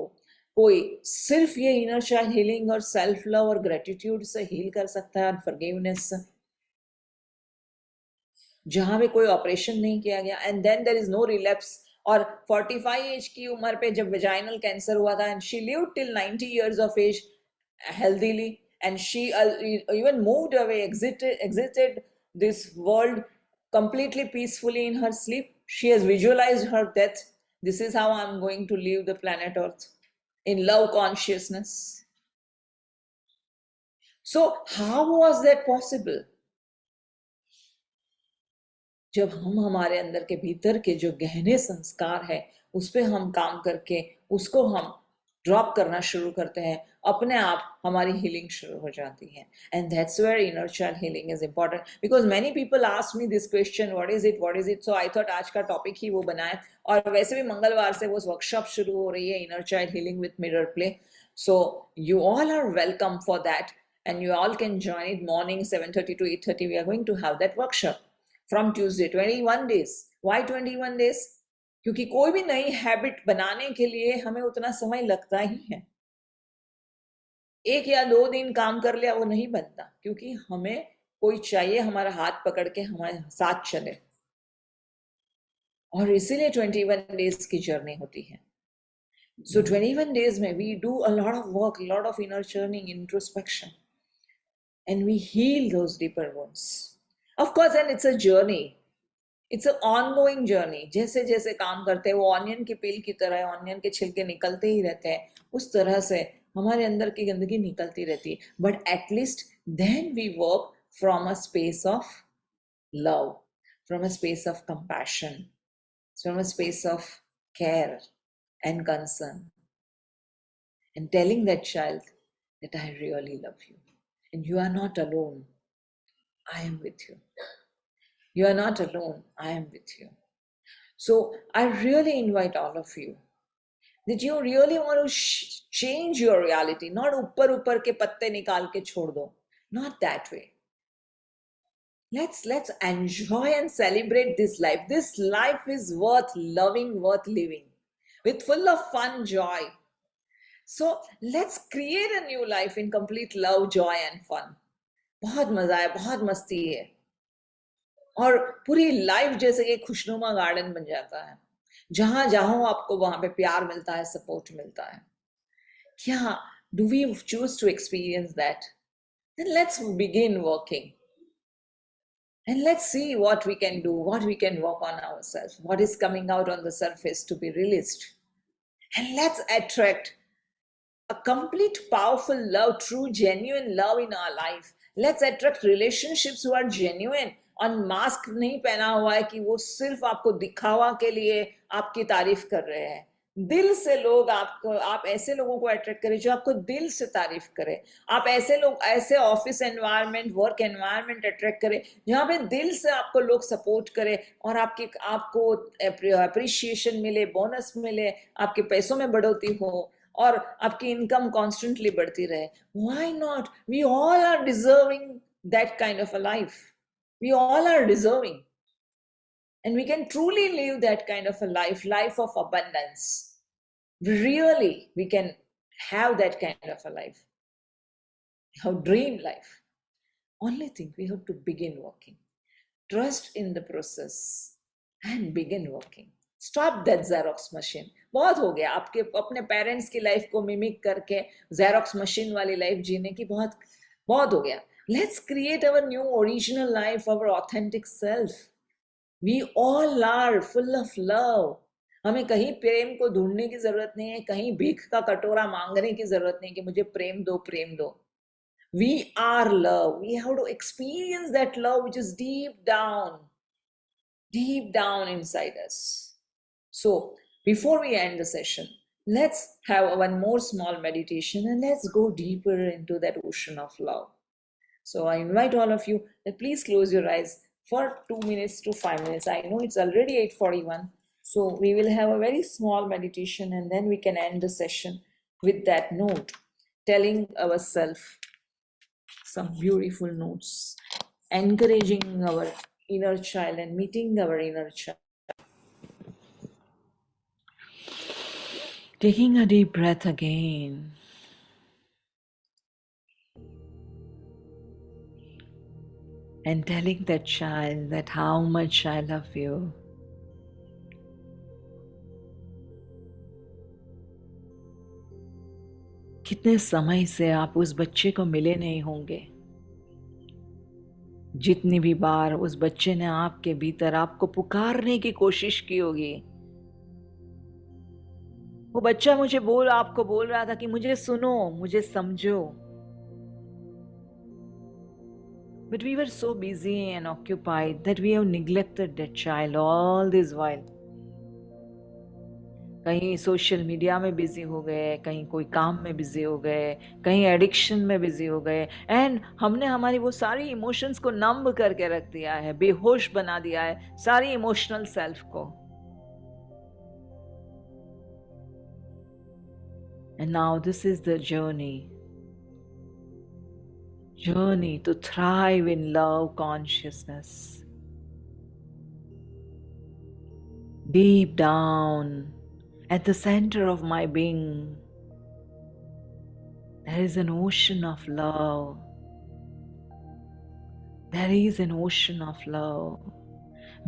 कोई सिर्फ ये इनर चाइल्ड हीलिंग और सेल्फ लव और ग्रेटिट्यूड से हील कर सकता है, और फॉरगिवनेस से, जहां पे कोई ऑपरेशन नहीं किया गया, and then there is no relapse. और 45 एज की उम्र पे जब वेजाइनल कैंसर हुआ था, and she lived till 90 years of age healthily, and she even moved away, exited this world completely peacefully in her sleep. She has visualized her death. This is how I'm going to leave the planet Earth, in love consciousness. So how was that possible? जब हम हमारे अंदर के भीतर के जो गहरे संस्कार है उस पे हम काम करके उसको हम ड्रॉप करना शुरू करते हैं, अपने आप हमारी हीलिंग शुरू हो जाती है। And that's where inner child healing is important, because many people ask me this question, what is it. So I thought आज का टॉपिक ही वो बनाए। और वैसे भी मंगलवार से वो वर्कशॉप शुरू हो रही है, inner child healing with mirror play. So you all are welcome for that, and you all can join it morning 7:30 to 8:30. We are going to have that workshop from Tuesday, 21 days. Why 21 days? क्योंकि कोई भी नई habit बनाने के लिए हमें उतना समय लगता ही है। 1 या 2 दिन काम कर लिया वो नहीं बनता, क्योंकि हमें कोई चाहिए हमारा हाथ पकड़ के हमारे साथ चले, और इसीलिए 21 डेज की जर्नी होती है. So 21 days में we do a lot of work, a lot of inner churning, introspection, and we heal those deeper wounds. Of course, and it's a journey. It's an ongoing journey. जैसे जैसे काम करते हैं वो onion की पील की तरह, ऑनियन के छिलके निकलते ही रहते हैं, उस तरह से हमारे अंदर की गंदगी निकलती रहती है. But at least then we work from a space of love, from a space of compassion, from a space of care and concern, and telling that child that I really love you and you are not alone. I am with you. You are not alone. I am with you. So I really invite all of you that you really want to change your reality, not ऊपर ऊपर के पत्ते निकाल के छोड़ दो, not that way. Let's enjoy and celebrate this life. This life is worth loving, worth living, with full of fun, joy. So let's create a new life in complete love, joy and fun. बहुत मजा है, बहुत मस्ती है, और पूरी life जैसे कि खुशनुमा गार्डन बन जाता है. जहां जाओ आपको वहां पे प्यार मिलता है, सपोर्ट मिलता है. क्या do we choose to experience that? Then let's begin working. And let's see what we can do, what we can work on ourselves, what is coming out on the surface to be released. And let's attract a complete, powerful love, true, genuine love in our life. Let's attract relationships who are genuine. और mask नहीं पहना हुआ है कि वो सिर्फ आपको दिखावा के लिए आपकी तारीफ कर रहे हैं. दिल से लोग आपको, आप ऐसे लोगों को अट्रैक्ट करें जो आपको दिल से तारीफ करें. आप ऐसे लोग, ऐसे office environment, work environment attract करें जहाँ पे दिल से आपको लोग सपोर्ट करें और आपको अप्रिशिएशन मिले, बोनस मिले, आपके पैसों में बढ़ोतरी हो और आपकी इनकम कॉन्स्टेंटली बढ़ती रहे. Why not? We all are deserving that kind of a life. We all are deserving. And we can truly live that kind of a life of abundance. Really, we can have that kind of a life. Our dream life. Only thing, we have to begin working. Trust in the process and begin working. Stop that Xerox machine. बहुत हो गया आपके अपने parents की life को mimic करके Xerox machine वाली life जीने की बहुत हो गया. Let's create our new original life, our authentic self. We all are full of love. हमें कहीं प्रेम को ढूंढने की जरूरत नहीं है, कहीं भीख का कटोरा मांगने की जरूरत नहीं कि मुझे प्रेम दो, प्रेम दो. We are love. We have to experience that love which is deep down inside us. So before we end the session, let's have one more small meditation and let's go deeper into that ocean of love. So I invite all of you that please close your eyes for 2 minutes to 5 minutes. I know it's already 8:41. So we will have a very small meditation and then we can end the session with that note, telling ourselves some beautiful notes, encouraging our inner child and meeting our inner child. Taking a deep breath again. And telling that child that how much I love you. कितने समय से आप उस बच्चे को मिले नहीं होंगे. जितनी भी बार उस बच्चे ने आपके भीतर आपको पुकारने की कोशिश की होगी, वो बच्चा आपको बोल रहा था कि मुझे सुनो, मुझे समझो. But we were so busy and occupied that we have neglected that child all this while. कहीं सोशल मीडिया में बिजी हो गए, कहीं कोई काम में बिजी हो गए, कहीं एडिक्शन में बिजी हो गए, एंड हमने हमारी वो सारी इमोशंस को नंब करके रख दिया है, बेहोश बना दिया है सारी इमोशनल सेल्फ को. And now this is the journey to thrive in love consciousness. Deep down at the center of my being, there is an ocean of love. There is an ocean of love.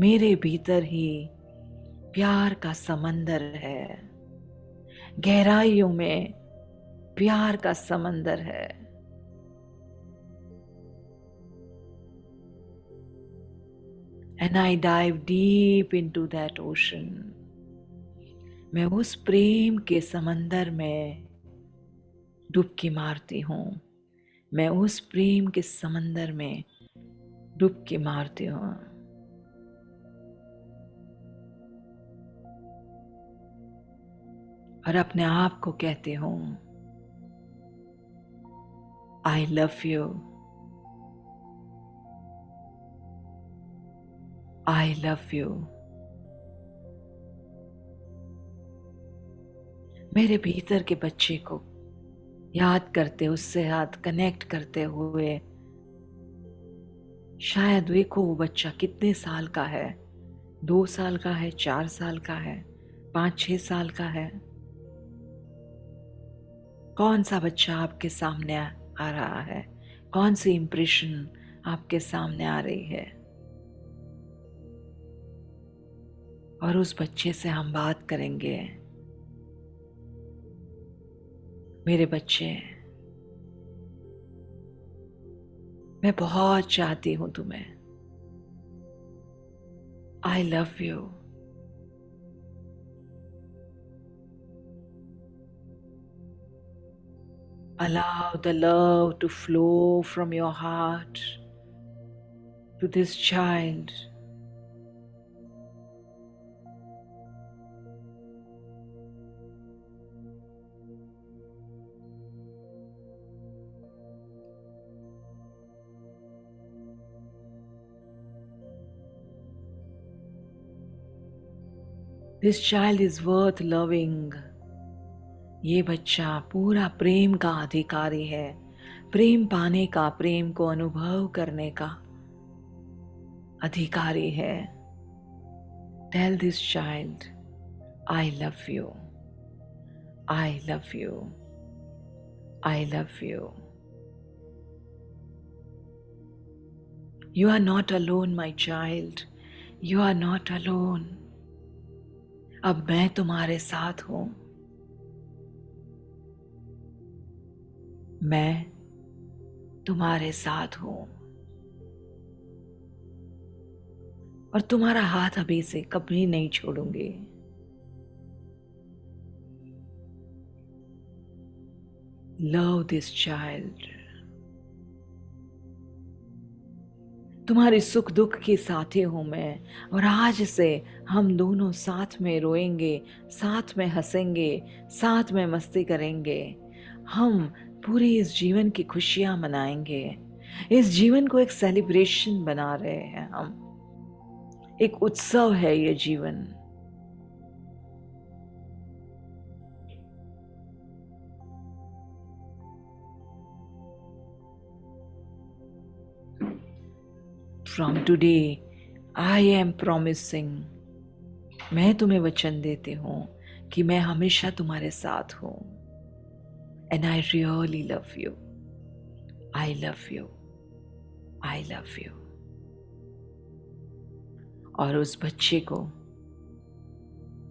मेरे भीतर ही प्यार का समंदर है, गहराइयों में प्यार का समंदर है. And I dive deep into that ocean. मैं उस प्रेम के समंदर में डुबकी मारती हूँ. मैं उस प्रेम के समंदर में डुबकी मारती हूँ. और अपने आप को कहती हूँ, I love you. I love you. मेरे भीतर के बच्चे को याद करते, उससे याद कनेक्ट करते हुए, शायद देखो वो बच्चा कितने साल का है, 2 साल का है, 4 साल का है, 5-6 साल का है. कौन सा बच्चा आपके सामने आ रहा है? कौन सी इंप्रेशन आपके सामने आ रही है? और उस बच्चे से हम बात करेंगे, मेरे बच्चे, मैं बहुत चाहती हूं तुम्हें. I love you. Allow the love to flow from your heart to this child. This child is worth loving. ये बच्चा पूरा प्रेम का अधिकारी है, प्रेम पाने का, प्रेम को अनुभव करने का अधिकारी है. Tell this child, I love you. I love you. I love you. You are not alone, my child. You are not alone. अब मैं तुम्हारे साथ हूं. मैं तुम्हारे साथ हूं. और तुम्हारा हाथ अभी से कभी नहीं छोड़ूंगी. Love this child. तुम्हारी सुख दुख की साथी हूं मैं, और आज से हम दोनों साथ में रोएंगे, साथ में हंसेंगे, साथ में मस्ती करेंगे. हम पूरी इस जीवन की खुशियां मनाएंगे. इस जीवन को एक सेलिब्रेशन बना रहे हैं हम. एक उत्सव है ये जीवन. From today, I am promising. मैं तुम्हें वचन देती हूँ कि मैं हमेशा तुम्हारे साथ हूँ. And I really love you. I love you. I love you. और उस बच्चे को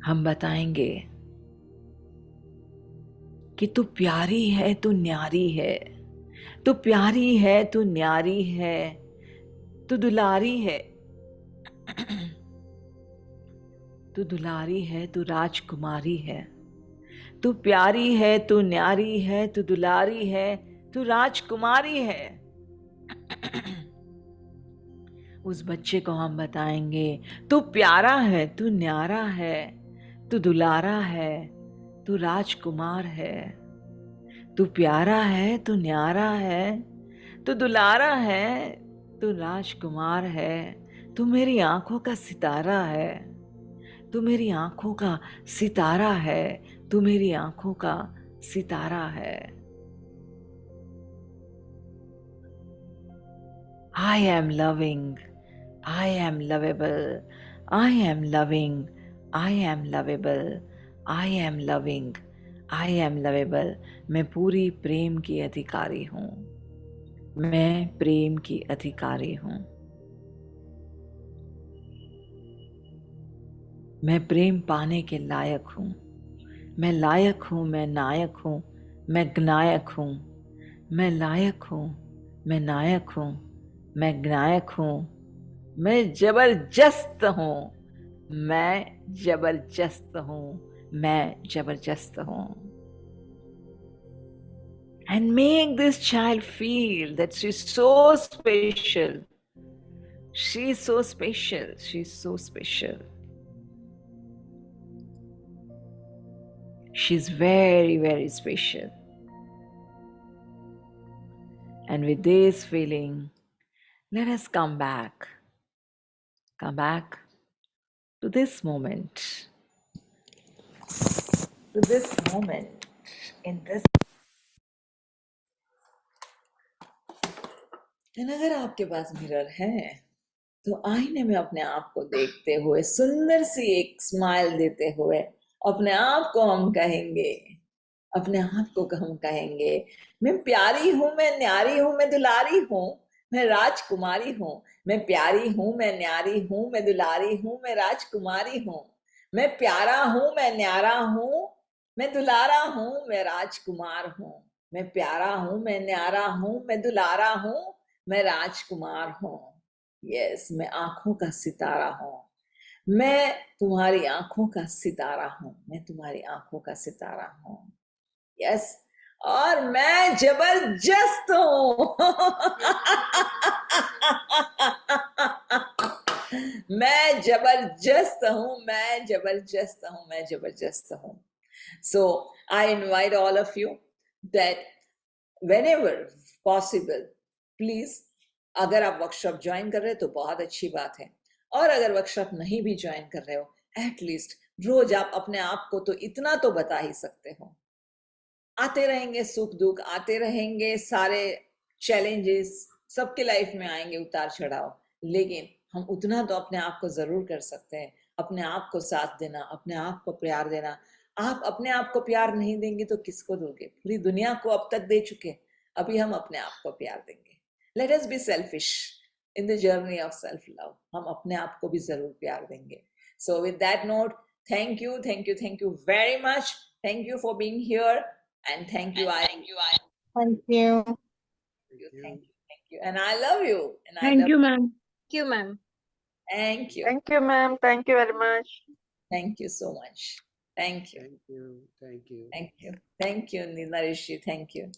हम बताएंगे कि तू प्यारी है, तू न्यारी है, तू प्यारी है, तू न्यारी है, तू दुलारी है, तू दुलारी है, तू राजकुमारी है. तू प्यारी है, तू न्यारी है, तू दुलारी है, तू राजकुमारी है. उस बच्चे को हम बताएंगे, तू प्यारा है, तू न्यारा है, तू दुलारा है, तू राजकुमार है. तू प्यारा है, तू न्यारा है, तू दुलारा है, तू राजकुमार है. तू मेरी आंखों का सितारा है. तू मेरी आंखों का सितारा है. तू मेरी आंखों का सितारा है. I am loving. I am lovable. I am loving. I am lovable. I am loving. I am lovable. मैं पूरी प्रेम की अधिकारी हूँ. मैं प्रेम की अधिकारी हूं। मैं प्रेम पाने के लायक हूं। मैं लायक हूं, मैं नायक हूं, मैं ज्ञायक हूं। मैं लायक हूं, मैं नायक हूं, मैं ज्ञायक हूं। मैं जबरदस्त हूं। मैं जबरदस्त हूं। मैं जबरदस्त हूं। And make this child feel that she's so special. She's so special. She's so special. She's very, very special. And with this feeling, let us come back. Come back to this moment. To this moment. In this. And अगर आपके पास mirror है तो आईने में अपने आप को देखते हुए सुंदर सी एक स्माइल देते हुए अपने आप को हम कहेंगे, अपने आप को हम कहेंगे, मैं प्यारी हूं, मैं न्यारी हूं, मैं दुलारी हूं, मैं राजकुमारी हूं। मैं प्यारी हूं, मैं न्यारी हूं, मैं दुलारी हूं, मैं राजकुमारी हूं। मैं प्यारा हूं, मैं न्यारा हूं, मैं दुलारा हूं, मैं राजकुमार हूं। मैं प्यारा हूं, मैं न्यारा हूं, मैं दुलारा हूं, मैं राजकुमार हूं। यस, मैं आंखों का सितारा हूं। मैं तुम्हारी आंखों का सितारा हूं। मैं तुम्हारी आंखों का सितारा हूं। यस, और मैं जबरदस्त हूं। मैं जबरदस्त हूं। मैं जबरदस्त हूं। मैं जबरदस्त हूं। So I invite all of you that whenever possible, please, अगर आप वर्कशॉप ज्वाइन कर रहे हो तो बहुत अच्छी बात है, और अगर वर्कशॉप नहीं भी ज्वाइन कर रहे हो, एटलीस्ट रोज आप अपने आप को तो इतना तो बता ही सकते हो। आते रहेंगे सुख दुख, आते रहेंगे सारे चैलेंजेस, सबके लाइफ में आएंगे उतार चढ़ाव, लेकिन हम उतना तो अपने आप को जरूर कर सकते हैं, अपने आप को साथ देना, अपने आप को प्यार देना। आप अपने आप को प्यार नहीं देंगे तो किसको दोगे? पूरी दुनिया को अब तक दे चुके, अभी हम अपने आप को प्यार देंगे। Let us be selfish in the journey of self love. हम अपने आप को भी जरूर प्यार देंगे। So with that note, thank you, thank you, thank you very much. Thank you for being here, and thank you. Thank you. Thank you, thank you, and I love you, and I Thank love you, ma'am. Thank you, ma'am. Thank you, Thank you, ma'am. Thank you very much. thank you so much. Thank you, Thank you. Thank you. thank you, thank you, Nina Rishi. Thank you.